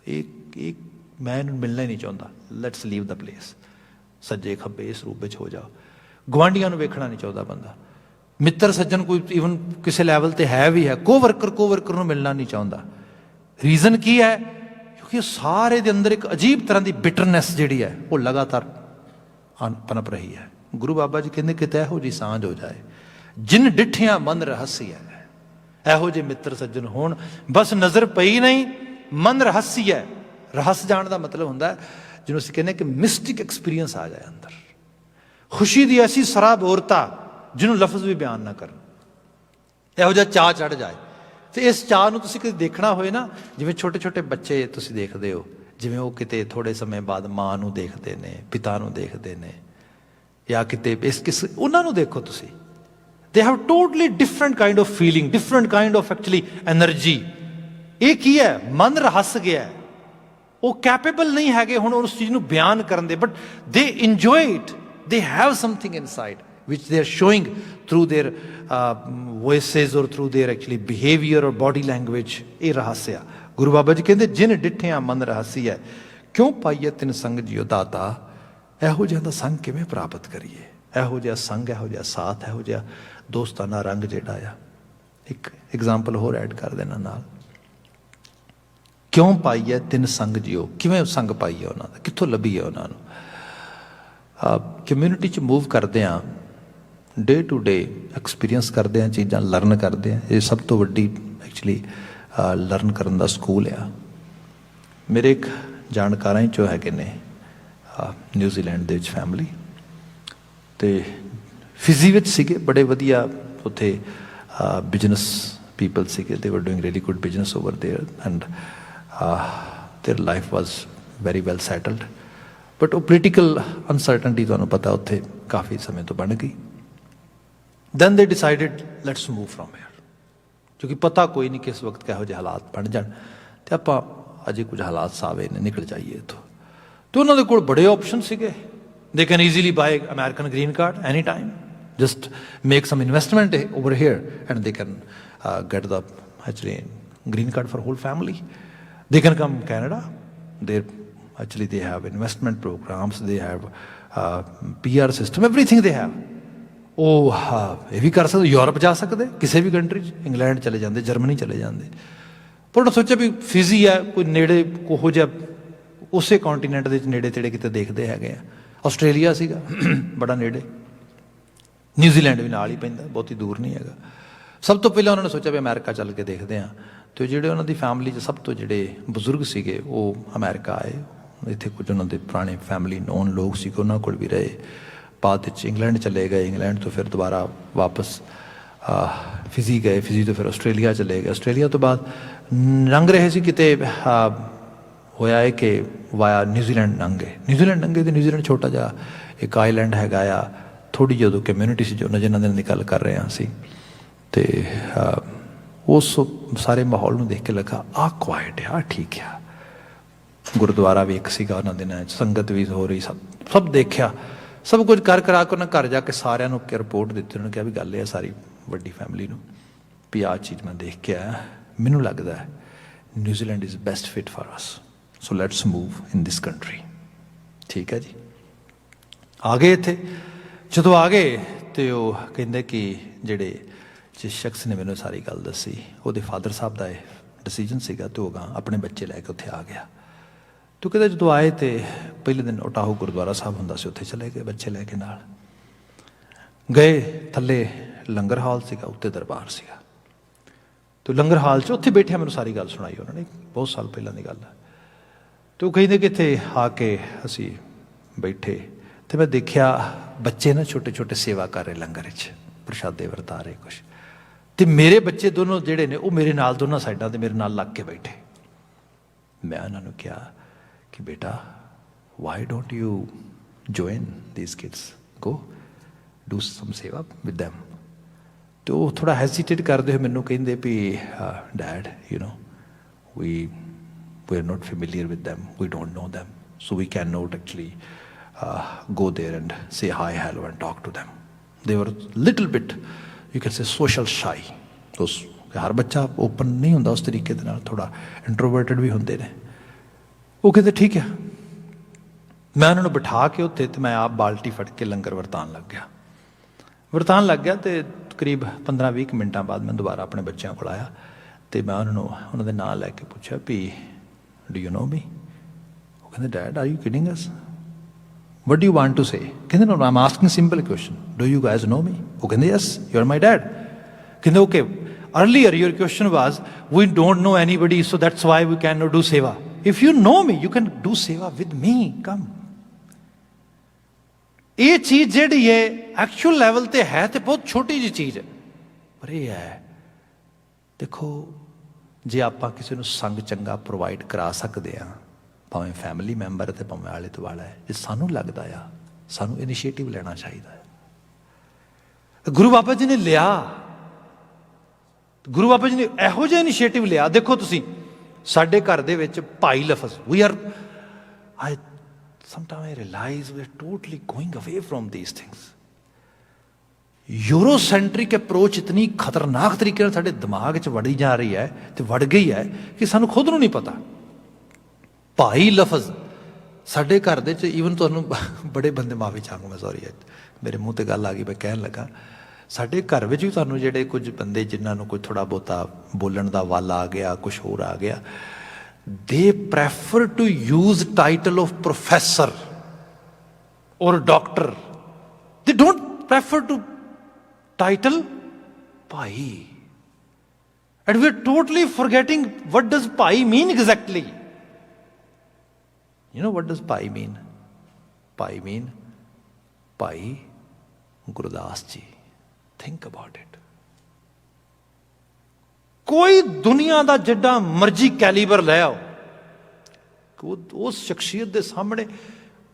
ਇਹ ਮੈਂ ਇਹਨੂੰ ਮਿਲਣਾ ਹੀ ਨਹੀਂ ਚਾਹੁੰਦਾ, ਲੈਟਸ ਲੀਵ ਦਾ ਪਲੇਸ। ਸੱਜੇ ਖੱਬੇ ਇਸ ਰੂਪ ਵਿੱਚ ਹੋ ਜਾਓ। ਗੁਆਂਢੀਆਂ ਨੂੰ ਵੇਖਣਾ ਨਹੀਂ ਚਾਹੁੰਦਾ ਬੰਦਾ। ਮਿੱਤਰ ਸੱਜਣ ਕੋਈ ਈਵਨ ਕਿਸੇ ਲੈਵਲ ਤੇ ਹੈ ਵੀ ਹੈ, ਕੋਵਰਕਰ ਨੂੰ ਮਿਲਣਾ ਨਹੀਂ ਚਾਹੁੰਦਾ। ਰੀਜ਼ਨ ਕੀ ਹੈ? ਕਿਉਂਕਿ ਸਾਰੇ ਦੇ ਅੰਦਰ ਇੱਕ ਅਜੀਬ ਤਰ੍ਹਾਂ ਦੀ ਬਿਟਰਨੈਸ ਜਿਹੜੀ ਹੈ ਉਹ ਲਗਾਤਾਰ ਪਨਪ ਰਹੀ ਹੈ। ਗੁਰੂ ਬਾਬਾ ਜੀ ਕਹਿੰਦੇ ਕਿਤੇ ਇਹੋ ਜਿਹੀ ਸਾਂਝ ਹੋ ਜਾਏ, ਜਿਨ ਡਿੱਠਿਆਂ ਮਨ ਰਹੱਸੀ ਹੈ। ਇਹੋ ਜਿਹੇ ਮਿੱਤਰ ਸੱਜਣ ਹੋਣ, ਬਸ ਨਜ਼ਰ ਪਈ ਨਹੀਂ, ਮਨ ਰਹੱਸੀ ਹੈ। ਰਹੱਸ ਜਾਣ ਦਾ ਮਤਲਬ ਹੁੰਦਾ ਜਿਹਨੂੰ ਅਸੀਂ ਕਹਿੰਦੇ ਕਿ ਮਿਸਟਿਕ ਐਕਸਪੀਰੀਅੰਸ ਆ ਜਾਏ ਅੰਦਰ, ਖੁਸ਼ੀ ਦੀ ਐਸੀ ਸਰਾਬੋਰਤਾ ਜਿਹਨੂੰ ਲਫ਼ਜ਼ ਵੀ ਬਿਆਨ ਨਾ ਕਰਨ। ਇਹੋ ਜਿਹਾ ਚਾਅ ਚੜ੍ਹ ਜਾਏ। ਤੇ ਇਸ ਚਾਅ ਨੂੰ ਤੁਸੀਂ ਕਦੇ ਦੇਖਣਾ ਹੋਏ ਨਾ, ਜਿਵੇਂ ਛੋਟੇ ਛੋਟੇ ਬੱਚੇ ਤੁਸੀਂ ਦੇਖਦੇ ਹੋ, ਜਿਵੇਂ ਉਹ ਕਿਤੇ ਥੋੜ੍ਹੇ ਸਮੇਂ ਬਾਅਦ ਮਾਂ ਨੂੰ ਦੇਖਦੇ ਨੇ, ਪਿਤਾ ਨੂੰ ਦੇਖਦੇ ਨੇ, ਜਾਂ ਕਿਤੇ ਉਹਨਾਂ ਨੂੰ ਦੇਖੋ ਤੁਸੀਂ, they have totally different kind of feeling, different kind of actually energy। ਇਹ ਕੀ ਹੈ? ਮਨ ਰਹੱਸ ਗਿਆ। ਉਹ ਕੈਪੇਬਲ ਨਹੀਂ ਹੈਗੇ ਹੁਣ ਉਸ ਚੀਜ਼ ਨੂੰ ਬਿਆਨ ਕਰਨ ਦੇ, but they enjoy it, they have something inside which they are showing through their voices or through their actually behavior or body language। ਇਹ ਰਹੱਸ ਆ। ਗੁਰੂ ਬਾਬਾ ਜੀ ਕਹਿੰਦੇ ਜਿਨ ਡਿੱਠਿਆਂ ਮਨ ਰਹੱਸੀ ਹੈ, ਕਿਉਂ ਪਾਈਏ ਤਿਨ ਸੰਗ ਜੀਓ ਦਾਤਾ। ਇਹੋ ਜਿਹਾ ਦਾ ਸੰਗ ਕਿਵੇਂ ਪ੍ਰਾਪਤ ਕਰੀਏ? ਇਹੋ ਜਿਹਾ ਸੰਗ, ਇਹੋ ਜਿਹਾ ਸਾਥ, ਇਹੋ ਜਿਹਾ ਦੋਸਤਾਨਾ ਰੰਗ ਜਿਹੜਾ ਆ। ਇੱਕ ਐਗਜ਼ਾਮਪਲ ਹੋਰ ਐਡ ਕਰ ਦੇਣਾ ਨਾਲ। ਕਿਉਂ ਪਾਈਏ ਤਿਨ ਸੰਗ ਜੀਓ? ਕਿਵੇਂ ਸੰਗ ਪਾਈਏ ਉਹਨਾਂ ਦਾ? ਕਿੱਥੋਂ ਲੱਭੀਏ ਉਹਨਾਂ ਨੂੰ? ਕਮਿਊਨਿਟੀ 'ਚ ਮੂਵ ਕਰਦੇ ਹਾਂ ਡੇ ਟੂ ਡੇ ਐਕਸਪੀਰੀਅੰਸ ਕਰਦੇ ਹਾਂ, ਚੀਜ਼ਾਂ ਲਰਨ ਕਰਦੇ ਹਾਂ। ਇਹ ਸਭ ਤੋਂ ਵੱਡੀ ਐਕਚੁਅਲੀ ਲਰਨ ਕਰਨ ਦਾ ਸਕੂਲ ਆ। ਮੇਰੇ ਇੱਕ ਜਾਣਕਾਰਾਂ 'ਚੋਂ ਹੈਗੇ ਨੇ ਨਿਊਜ਼ੀਲੈਂਡ ਦੇ ਵਿੱਚ ਫੈਮਿਲੀ, ਅਤੇ ਫਿਜ਼ੀ ਵਿੱਚ ਸੀਗੇ, ਬੜੇ ਵਧੀਆ ਉੱਥੇ ਬਿਜ਼ਨਸ ਪੀਪਲ ਸੀਗੇ। ਦੇ ਵਰ doing really good business over there and there life was very well settled. But ਉਹ ਪੋਲੀਟੀਕਲ ਅਨਸਰਟਨਟੀ ਤੁਹਾਨੂੰ ਪਤਾ ਉੱਥੇ ਕਾਫੀ ਸਮੇਂ ਤੋਂ ਬਣ ਗਈ। Then they decided let's move from here, ਕਿਉਂਕਿ ਪਤਾ ਕੋਈ ਨਹੀਂ ਕਿਸ ਵਕਤ ਕਿਹੋ ਜਿਹੇ ਹਾਲਾਤ ਬਣ ਜਾਣ, ਅਤੇ ਆਪਾਂ ਅਜੇ ਕੁਝ ਹਾਲਾਤ ਸਾਵੇ ਨੇ, ਨਿਕਲ ਜਾਈਏ ਇੱਥੋਂ। ਅਤੇ ਉਹਨਾਂ ਦੇ ਕੋਲ ਬੜੇ ਆਪਸ਼ਨ ਸੀਗੇ। They can easily buy American green card any time, just make some investment over here and they can get the actually green card for whole family. They can come Canada. They have investment programs, they have PR system, everything they have. ਉਹ ਇਹ ਵੀ ਕਰ ਸਕਦੇ, Europe ਜਾ ਸਕਦੇ, ਕਿਸੇ ਵੀ country 'ਚ, England ਚਲੇ ਜਾਂਦੇ, ਜਰਮਨੀ ਚਲੇ ਜਾਂਦੇ। ਪਰ ਉਹਨਾਂ ਸੋਚਿਆ ਵੀ ਫਿਜ਼ੀ ਹੈ, ਕੋਈ ਨੇੜੇ ਉਹੋ ਜਿਹਾ ਉਸੇ ਕੰਟੀਨੈਂਟ ਦੇ ਨੇੜੇ ਤੇੜੇ ਕਿਤੇ ਦੇਖਦੇ ਹੈਗੇ ਆ। ਆਸਟ੍ਰੇਲੀਆ ਸੀਗਾ ਬੜਾ ਨੇੜੇ, ਨਿਊਜ਼ੀਲੈਂਡ ਵੀ ਨਾਲ ਹੀ ਪੈਂਦਾ, ਬਹੁਤੀ ਦੂਰ ਨਹੀਂ ਹੈਗਾ। ਸਭ ਤੋਂ ਪਹਿਲਾਂ ਉਹਨਾਂ ਨੇ ਸੋਚਿਆ ਵੀ ਅਮਰੀਕਾ ਚੱਲ ਕੇ ਦੇਖਦੇ ਹਾਂ। ਅਤੇ ਜਿਹੜੇ ਉਹਨਾਂ ਦੀ ਫੈਮਿਲੀ 'ਚ ਸਭ ਤੋਂ ਜਿਹੜੇ ਬਜ਼ੁਰਗ ਸੀਗੇ ਉਹ ਅਮਰੀਕਾ ਆਏ। ਇੱਥੇ ਕੁਝ ਉਹਨਾਂ ਦੇ ਪੁਰਾਣੇ ਫੈਮਿਲੀ ਨੋਨ ਲੋਕ ਸੀਗੇ, ਉਹਨਾਂ ਕੋਲ ਵੀ ਰਹੇ। ਬਾਅਦ ਵਿੱਚ ਇੰਗਲੈਂਡ ਚਲੇ ਗਏ, ਇੰਗਲੈਂਡ ਤੋਂ ਫਿਰ ਦੁਬਾਰਾ ਵਾਪਸ ਫਿਜ਼ੀ ਗਏ, ਫਿਜ਼ੀ ਤੋਂ ਫਿਰ ਆਸਟ੍ਰੇਲੀਆ ਚਲੇ ਗਏ। ਆਸਟ੍ਰੇਲੀਆ ਤੋਂ ਬਾਅਦ ਲੰਘ ਰਹੇ ਸੀ ਕਿਤੇ, ਹੋਇਆ ਹੈ ਕਿ ਵਾਇਆ ਨਿਊਜ਼ੀਲੈਂਡ ਲੰਘੇ। ਨਿਊਜ਼ੀਲੈਂਡ ਲੰਘੇ ਅਤੇ ਨਿਊਜ਼ੀਲੈਂਡ ਛੋਟਾ ਜਿਹਾ ਇੱਕ ਆਈਲੈਂਡ ਹੈਗਾ ਆ, ਥੋੜ੍ਹੀ ਜਿਹੀ ਉਦੋਂ ਕਮਿਊਨਿਟੀ ਸੀ, ਜੋ ਜਿਹਨਾਂ ਦਿਨਾਂ ਦੀ ਗੱਲ ਕਰ ਰਹੇ ਹਾਂ ਅਸੀਂ। ਅਤੇ ਉਸ ਸਾਰੇ ਮਾਹੌਲ ਨੂੰ ਦੇਖ ਕੇ ਲੱਗਾ ਆਹ ਕੁਆਇਟ ਆ, ਠੀਕ ਆ। ਗੁਰਦੁਆਰਾ ਵੀ ਇੱਕ ਸੀਗਾ ਉਹਨਾਂ ਦਿਨਾਂ 'ਚ, ਸੰਗਤ ਵੀ ਹੋ ਰਹੀ, ਸਭ ਦੇਖਿਆ। ਸਭ ਕੁਝ ਕਰ ਕਰਾ ਕੇ ਉਹਨਾਂ ਘਰ ਜਾ ਕੇ ਸਾਰਿਆਂ ਨੂੰ ਰਿਪੋਰਟ ਦਿੱਤੀ। ਉਹਨਾਂ ਨੇ ਕਿਹਾ ਵੀ ਗੱਲ ਇਹ ਸਾਰੀ ਵੱਡੀ ਫੈਮਿਲੀ ਨੂੰ ਵੀ ਆਹ ਚੀਜ਼ ਮੈਂ ਦੇਖ ਕੇ ਆਇਆ, ਮੈਨੂੰ ਲੱਗਦਾ ਹੈ New Zealand is best fit for us, so let's move in this country. ਠੀਕ ਹੈ ਜੀ, ਆ ਗਏ ਇੱਥੇ। ਜਦੋਂ ਆ ਗਏ ਅਤੇ ਉਹ ਕਹਿੰਦੇ ਕਿ ਜਿਹੜੇ ਜਿਸ ਸ਼ਖਸ ਨੇ ਮੈਨੂੰ ਸਾਰੀ ਗੱਲ ਦੱਸੀ, ਉਹਦੇ ਫਾਦਰ ਸਾਹਿਬ ਦਾ ਇਹ ਡਿਸੀਜਨ ਸੀਗਾ, ਅਤੇ ਉਹ ਆਪਣੇ ਬੱਚੇ ਲੈ ਕੇ ਉੱਥੇ ਆ ਗਿਆ। ਤੂੰ ਕਹਿੰਦਾ ਜਦੋਂ ਆਏ ਅਤੇ ਪਹਿਲੇ ਦਿਨ ਓਟਾਹੋ ਗੁਰਦੁਆਰਾ ਸਾਹਿਬ ਹੁੰਦਾ ਸੀ, ਉੱਥੇ ਚਲੇ ਗਏ ਬੱਚੇ ਲੈ ਕੇ ਨਾਲ। ਗਏ ਥੱਲੇ ਲੰਗਰ ਹਾਲ ਸੀਗਾ, ਉੱਤੇ ਦਰਬਾਰ ਸੀਗਾ। ਅਤੇ ਲੰਗਰ ਹਾਲ 'ਚ ਉੱਥੇ ਬੈਠਿਆ ਮੈਨੂੰ ਸਾਰੀ ਗੱਲ ਸੁਣਾਈ ਉਹਨਾਂ ਨੇ, ਬਹੁਤ ਸਾਲ ਪਹਿਲਾਂ ਦੀ ਗੱਲ ਹੈ। ਅਤੇ ਉਹ ਕਹਿੰਦੇ ਕਿ ਇੱਥੇ ਆ ਕੇ ਅਸੀਂ ਬੈਠੇ ਅਤੇ ਮੈਂ ਦੇਖਿਆ ਬੱਚੇ ਨਾ ਛੋਟੇ ਛੋਟੇ ਸੇਵਾ ਕਰ ਰਹੇ ਲੰਗਰ 'ਚ, ਪ੍ਰਸ਼ਾਦੇ ਵਰਤਾ ਰਹੇ ਕੁਛ। ਅਤੇ ਮੇਰੇ ਬੱਚੇ ਦੋਨੋਂ ਜਿਹੜੇ ਨੇ ਉਹ ਮੇਰੇ ਨਾਲ ਦੋਨਾਂ ਸਾਈਡਾਂ 'ਤੇ ਮੇਰੇ ਨਾਲ ਲੱਗ ਕੇ ਬੈਠੇ। ਮੈਂ ਉਹਨਾਂ ਨੂੰ ਕਿਹਾ ਕਿ ਬੇਟਾ why don't you join these kids, go do some seva with them. ਅਤੇ ਉਹ ਥੋੜ੍ਹਾ ਹੈਸੀਟੇਟ ਕਰਦੇ ਹੋਏ ਮੈਨੂੰ ਕਹਿੰਦੇ ਵੀ dad you know we are not familiar with them, we don't know them, so we can not actually go there and say hi, hello and talk to them. They were little bit, you can say, social shy. those ਹਰ ਬੱਚਾ open ਨਹੀਂ ਹੁੰਦਾ ਉਸ ਤਰੀਕੇ ਦੇ ਨਾਲ, ਥੋੜ੍ਹਾ ਇੰਟਰੋਵਰਟਡ ਵੀ ਹੁੰਦੇ ਨੇ। ਉਹ ਕਹਿੰਦੇ ਠੀਕ ਹੈ। ਮੈਂ ਉਹਨਾਂ ਨੂੰ ਬਿਠਾ ਕੇ ਉੱਥੇ, ਅਤੇ ਮੈਂ ਆਪ ਬਾਲਟੀ ਫੜ ਕੇ ਲੰਗਰ ਵਰਤਾਉਣ ਲੱਗ ਗਿਆ। ਅਤੇ ਕਰੀਬ 15-20 ਮਿੰਟਾਂ ਬਾਅਦ ਮੈਂ ਦੁਬਾਰਾ ਆਪਣੇ ਬੱਚਿਆਂ ਕੋਲ ਆਇਆ, ਅਤੇ ਮੈਂ ਉਹਨਾਂ ਦੇ ਨਾਂ ਲੈ ਕੇ ਪੁੱਛਿਆ ਵੀ ਡੂ ਯੂ ਨੋ ਮੀ। ਉਹ ਕਹਿੰਦੇ dad are you kidding us, what do you want to say? ਕਹਿੰਦੇ no, I'm asking simple question, do you guys know me? ਉਹ ਕਹਿੰਦੇ yes, you are my dad. ਕਹਿੰਦੇ okay, earlier your question was we don't know anybody, so that's why we cannot do seva. If you know me, you can do seva with me, come. ਇਹ ਚੀਜ਼ ਜਿਹੜੀ ਹੈ actual level ਤੇ ਹੈ ਤੇ ਬਹੁਤ ਛੋਟੀ ਜਿਹੀ ਚੀਜ਼ ਹੈ, ਪਰ ਇਹ ਹੈ ਦੇਖੋ, ਜੇ ਆਪਾਂ ਕਿਸੇ ਨੂੰ ਸੰਗ ਚੰਗਾ ਪ੍ਰੋਵਾਈਡ ਕਰਾ ਸਕਦੇ ਹਾਂ, ਭਾਵੇਂ ਫੈਮਿਲੀ ਮੈਂਬਰ ਅਤੇ ਭਾਵੇਂ ਆਲੇ ਦੁਆਲਾ ਹੈ, ਜੇ ਸਾਨੂੰ ਲੱਗਦਾ ਆ ਸਾਨੂੰ ਇਨੀਸ਼ੀਏਟਿਵ ਲੈਣਾ ਚਾਹੀਦਾ ਹੈ। ਗੁਰੂ ਬਾਬਾ ਜੀ ਨੇ ਲਿਆ, ਗੁਰੂ ਬਾਬਾ ਜੀ ਨੇ ਇਹੋ ਜਿਹਾ ਇਨੀਸ਼ੀਏਟਿਵ ਲਿਆ। ਦੇਖੋ ਤੁਸੀਂ ਸਾਡੇ ਘਰ ਦੇ ਵਿੱਚ ਭਾਈ ਲਫ਼ਜ਼, we are I sometime I realize we are totally going away from these things. Eurocentric approach ਇਤਨੀ ਖਤਰਨਾਕ ਤਰੀਕੇ ਨਾਲ ਸਾਡੇ ਦਿਮਾਗ 'ਚ ਵੜੀ ਜਾ ਰਹੀ ਹੈ ਅਤੇ ਵੜ ਗਈ ਹੈ ਕਿ ਸਾਨੂੰ ਖੁਦ ਨੂੰ ਨਹੀਂ ਪਤਾ। ਭਾਈ ਲਫ਼ਜ਼ ਸਾਡੇ ਘਰ ਦੇ 'ਚ ਈਵਨ, ਤੁਹਾਨੂੰ ਬੜੇ ਬੰਦੇ, ਮਾਫੀ ਚਾਹਾਂਗਾ ਮੈਂ, ਸੌਰੀ ਮੇਰੇ ਮੂੰਹ 'ਤੇ ਗੱਲ ਆ ਗਈ, ਮੈਂ ਕਹਿਣ ਲੱਗਾ, ਸਾਡੇ ਘਰ ਵਿੱਚ ਵੀ ਤੁਹਾਨੂੰ ਜਿਹੜੇ ਕੁਝ ਬੰਦੇ ਜਿਨ੍ਹਾਂ ਨੂੰ ਕੋਈ ਥੋੜ੍ਹਾ ਬਹੁਤਾ ਬੋਲਣ ਦਾ ਵੱਲ ਆ ਗਿਆ, ਕੁਛ ਹੋਰ ਆ ਗਿਆ, they prefer to use title of professor or doctor, they don't prefer to title bhai. And we're totally forgetting what does bhai mean exactly. You know what does bhai mean? Bhai mean Bhai Gurdas ji. Think about it. कोई दुनिया ਦਾ ਜਿੱਡਾ ਮਰਜ਼ੀ calibre ਲੈ ਆਓ, ਉਸ ਸ਼ਖਸੀਅਤ ਦੇ ਸਾਹਮਣੇ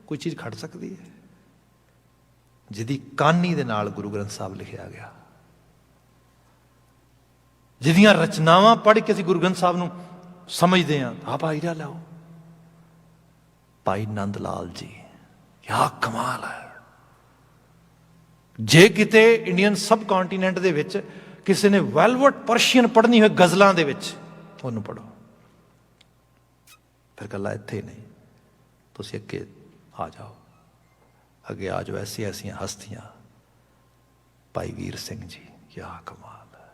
ਕੋਈ ਚੀਜ਼ ਖੜ ਸਕਦੀ ਹੈ ਜਿਹਦੀ ਕਾਨੀ ਦੇ ਨਾਲ ਗੁਰੂ ਗ੍ਰੰਥ ਸਾਹਿਬ ਲਿਖਿਆ ਗਿਆ, ਜਿਹਦੀਆਂ ਰਚਨਾਵਾਂ ਪੜ੍ਹ ਕੇ ਅਸੀਂ ਗੁਰੂ ਗ੍ਰੰਥ ਸਾਹਿਬ ਨੂੰ ਸਮਝਦੇ ਹਾਂ। ਆਹ ਭਾਈ ਦਾ ਲਾਓ, ਭਾਈ ਨੰਦ ਲਾਲ ਜੀ, ਕਿਆ ਕਮਾਲ ਹੈ। ਜੇ ਕਿਤੇ ਇੰਡੀਅਨ ਸਬ ਕੰਟੀਨੈਂਟ ਦੇ ਵਿੱਚ ਕਿਸੇ ਨੇ ਵੈਲਵਟ ਪਰਸ਼ੀਅਨ ਪੜ੍ਹਨੀ ਹੋਏ ਗਜ਼ਲਾਂ ਦੇ ਵਿੱਚ, ਉਹਨੂੰ ਪੜ੍ਹੋ। ਫਿਰ ਗੱਲਾਂ ਇੱਥੇ ਨਹੀਂ, ਤੁਸੀਂ ਅੱਗੇ ਆ ਜਾਓ, ਅੱਗੇ ਆ ਜਾਓ। ਐਸੀਆਂ ਐਸੀਆਂ ਹਸਤੀਆਂ, ਭਾਈ ਵੀਰ ਸਿੰਘ ਜੀ, ਕਿਆ ਕਮਾਲ ਹੈ।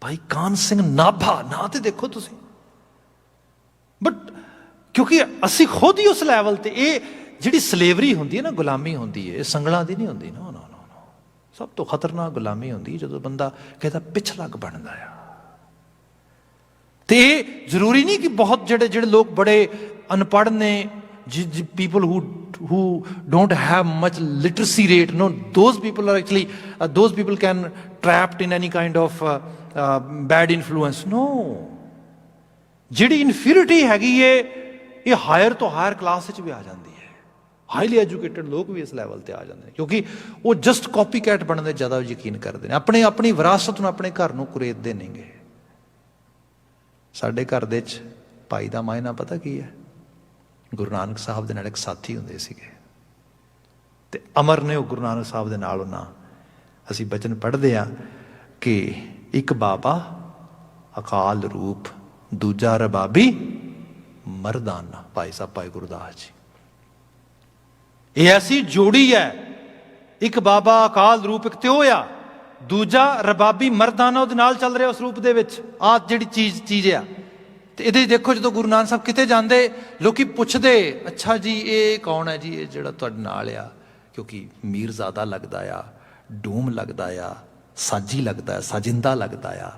ਭਾਈ ਕਾਨ ਸਿੰਘ ਨਾਭਾ, ਨਾਂ ਤੇ ਦੇਖੋ ਤੁਸੀਂ। ਬਟ ਕਿਉਂਕਿ ਅਸੀਂ ਖੁਦ ਹੀ ਉਸ ਲੈਵਲ ਤੇ, ਇਹ ਜਿਹੜੀ ਸਲੇਵਰੀ ਹੁੰਦੀ ਹੈ ਨਾ, ਗੁਲਾਮੀ ਹੁੰਦੀ ਹੈ, ਇਹ ਸੰਗਲਾਂ ਦੀ ਨਹੀਂ ਹੁੰਦੀ। ਨੋ ਨੋ ਨੋ ਨੋ, ਸਭ ਤੋਂ ਖਤਰਨਾਕ ਗੁਲਾਮੀ ਹੁੰਦੀ ਹੈ ਜਦੋਂ ਬੰਦਾ ਕਹਿੰਦਾ ਪਿਛਲੱਗ ਬਣਦਾ ਆ। ਤੇ ਇਹ ਜ਼ਰੂਰੀ ਨਹੀਂ ਕਿ ਬਹੁਤ ਜਿਹੜੇ ਲੋਕ ਬੜੇ ਅਨਪੜ੍ਹ ਨੇ, people who don't have much literacy rate, no, those people are actually those people can trapped in any kind of bad influence. No, ਜਿਹੜੀ ਇਨਫੀਰੀਟੀ ਹੈਗੀ ਏ, ਇਹ ਹਾਇਰ ਤੋਂ ਹਾਇਰ ਕਲਾਸ ਵਿੱਚ ਵੀ ਆ ਜਾਂਦੀ ਹੈ। ਹਾਈਲੀ ਐਜੂਕੇਟਡ ਲੋਕ ਵੀ ਇਸ ਲੈਵਲ ਤੇ ਆ ਜਾਂਦੇ ਨੇ, ਕਿਉਂਕਿ ਉਹ ਜਸਟ ਕਾਪੀ ਕੈਟ ਬਣਨ ਦੇ ਜ਼ਿਆਦਾ ਯਕੀਨ ਕਰਦੇ ਨੇ, ਆਪਣੀ ਵਿਰਾਸਤ ਨੂੰ, ਆਪਣੇ ਘਰ ਨੂੰ ਕੁਰੇਦਦੇ ਨੇਗੇ। ਸਾਡੇ ਘਰ ਦੇ 'ਚ ਭਾਈ ਦਾ ਮਾਇਨਾ ਪਤਾ ਕੀ ਹੈ? ਗੁਰੂ ਨਾਨਕ ਸਾਹਿਬ ਦੇ ਨਾਲ ਇੱਕ ਸਾਥੀ ਹੁੰਦੇ ਸੀਗੇ, ਤੇ ਅਮਰ ਨੇ ਉਹ ਗੁਰੂ ਨਾਨਕ ਸਾਹਿਬ ਦੇ ਨਾਲ ਉਹਨਾਂ, ਅਸੀਂ ਬਚਨ ਪੜ੍ਹਦੇ ਹਾਂ ਕਿ ਇੱਕ ਬਾਬਾ ਅਕਾਲ ਰੂਪ, ਦੂਜਾ ਰਬਾਬੀ ਮਰਦਾਨਾ, ਭਾਈ ਸਾਹਿਬ ਭਾਈ ਗੁਰਦਾਸ ਜੀ। ਇਹ ਐਸੀ ਜੋੜੀ ਹੈ, ਇੱਕ ਬਾਬਾ ਅਕਾਲ ਰੂਪ ਇੱਕ ਤੇ ਉਹ ਆ, ਦੂਜਾ ਰਬਾਬੀ ਮਰਦਾਨਾ ਉਹਦੇ ਨਾਲ ਚੱਲ ਰਿਹਾ ਉਸ ਰੂਪ ਦੇ ਵਿੱਚ। ਆਹ ਜਿਹੜੀ ਚੀਜ਼ ਆ। ਤੇ ਇਹਦੇ ਦੇਖੋ, ਜਦੋਂ ਗੁਰੂ ਨਾਨਕ ਸਾਹਿਬ ਕਿਤੇ ਜਾਂਦੇ, ਲੋਕੀ ਪੁੱਛਦੇ, ਅੱਛਾ ਜੀ ਇਹ ਕੌਣ ਹੈ ਜੀ, ਇਹ ਜਿਹੜਾ ਤੁਹਾਡੇ ਨਾਲ ਆ? ਕਿਉਂਕਿ ਮੀਰਜ਼ਾਦਾ ਲੱਗਦਾ ਆ, ਡੂਮ ਲੱਗਦਾ ਆ, ਸਾਜੀ ਲੱਗਦਾ ਆ, ਸਾਜਿੰਦਾ ਲੱਗਦਾ ਆ,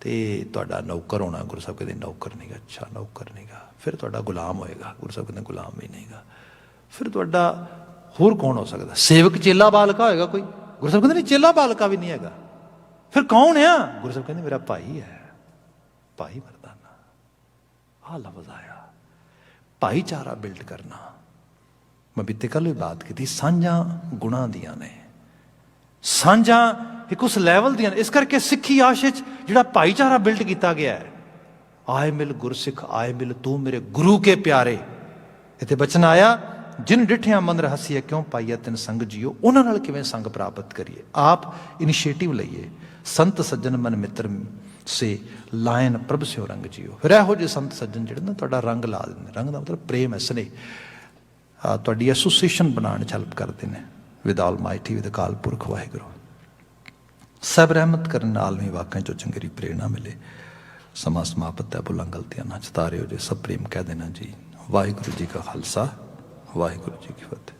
ਤੇ ਤੁਹਾਡਾ ਨੌਕਰ ਹੋਣਾ। ਗੁਰੂ ਸਾਹਿਬ ਕਹਿੰਦੇ ਨੌਕਰ ਨਹੀਂਗਾ। ਅੱਛਾ ਨੌਕਰ ਨਹੀਂਗਾ, ਫਿਰ ਤੁਹਾਡਾ ਗੁਲਾਮ ਹੋਏਗਾ। ਗੁਰੂ ਸਾਹਿਬ ਕਹਿੰਦੇ ਗੁਲਾਮ ਵੀ ਨਹੀਂਗਾ। ਫਿਰ ਤੁਹਾਡਾ ਹੋਰ ਕੌਣ ਹੋ ਸਕਦਾ? ਸੇਵਕ ਚੇਲਾ ਬਾਲਕਾ ਹੋਏਗਾ ਕੋਈ? ਗੁਰੂ ਸਾਹਿਬ ਕਹਿੰਦੇ ਨਹੀਂ, ਚੇਲਾ ਬਾਲਕਾ ਵੀ ਨਹੀਂ ਹੈਗਾ। ਫਿਰ ਕੌਣ ਆ? ਗੁਰੂ ਸਾਹਿਬ ਕਹਿੰਦੇ ਮੇਰਾ ਭਾਈ ਹੈ, ਭਾਈ ਮਰਦਾਨਾ। ਆਹ ਲਫ਼ਜ਼ ਆਇਆ, ਭਾਈਚਾਰਾ ਬਿਲਡ ਕਰਨਾ। ਮੈਂ ਬੀਤੇ ਕੱਲ੍ਹ ਵੀ ਬਾਤ ਕੀਤੀ, ਸਾਂਝਾਂ ਗੁਣਾਂ ਦੀਆਂ ਨੇ, ਸਾਂਝਾਂ ਇੱਕ ਉਸ ਲੈਵਲ ਦੀਆਂ ਨੇ। ਇਸ ਕਰਕੇ ਸਿੱਖੀ ਆਸ਼ 'ਚ ਜਿਹੜਾ ਭਾਈਚਾਰਾ ਬਿਲਡ ਕੀਤਾ ਗਿਆ ਹੈ, ਆਏ ਮਿਲ ਗੁਰਸਿੱਖ ਆਏ ਮਿਲ ਤੂੰ ਮੇਰੇ ਗੁਰੂ ਕੇ ਪਿਆਰੇ। ਇੱਥੇ ਬਚਨ ਆਇਆ, ਜਿਨ ਡਿਠਿਆ ਮਨ ਰਹੱਸੀਏ ਕਿਉਂ ਪਾਈਆ ਤਿਨ ਸੰਗ ਜੀਓ। ਉਹਨਾਂ ਨਾਲ ਕਿਵੇਂ ਸੰਗ ਪ੍ਰਾਪਤ ਕਰੀਏ? ਆਪ ਇਨੀਸ਼ੀਏਟਿਵ ਲਈਏ। ਸੰਤ ਸੱਜਣ ਮਨ ਮਿੱਤਰ ਸੇ ਲਾਇਨ ਪ੍ਰਭ ਸਿਓ ਰੰਗ ਜੀਓ। ਫਿਰ ਇਹੋ ਜਿਹੇ ਸੰਤ ਸੱਜਣ ਜਿਹੜੇ ਨਾ ਤੁਹਾਡਾ ਰੰਗ ਲਾ ਦਿੰਦੇ। ਰੰਗ ਦਾ ਮਤਲਬ ਪ੍ਰੇਮ ਹੈ, ਸਨੇਹ, ਤੁਹਾਡੀ ਐਸੋਸੀਏਸ਼ਨ ਬਣਾਉਣ 'ਚ ਹੈਲਪ ਕਰਦੇ ਨੇ। ਵਿਦ ਆਲਮਾਈਟੀ, ਵਿਦ ਅਕਾਲ ਪੁਰਖ ਵਾਹਿਗੁਰੂ। ਸਭ ਰਹਿਮਤ ਕਰਨ ਨਾਲ ਵੀ ਵਾਕਿਆ 'ਚੋਂ ਚੰਗੇਰੀ ਪ੍ਰੇਰਣਾ ਮਿਲੇ। ਸਮਾਂ ਸਮਾਪਤ ਹੈ, ਭੁੱਲਾਂ ਗਲਤੀਆਂ ਨਾ ਚਤਾਰਿਓ ਜੇ, ਸਭ ਪ੍ਰੇਮ ਕਹਿ ਦੇਣਾ ਜੀ। ਵਾਹਿਗੁਰੂ ਜੀ ਕਾ ਖਾਲਸਾ, ਵਾਹਿਗੁਰੂ ਜੀ ਕੀ ਫਤਿਹ।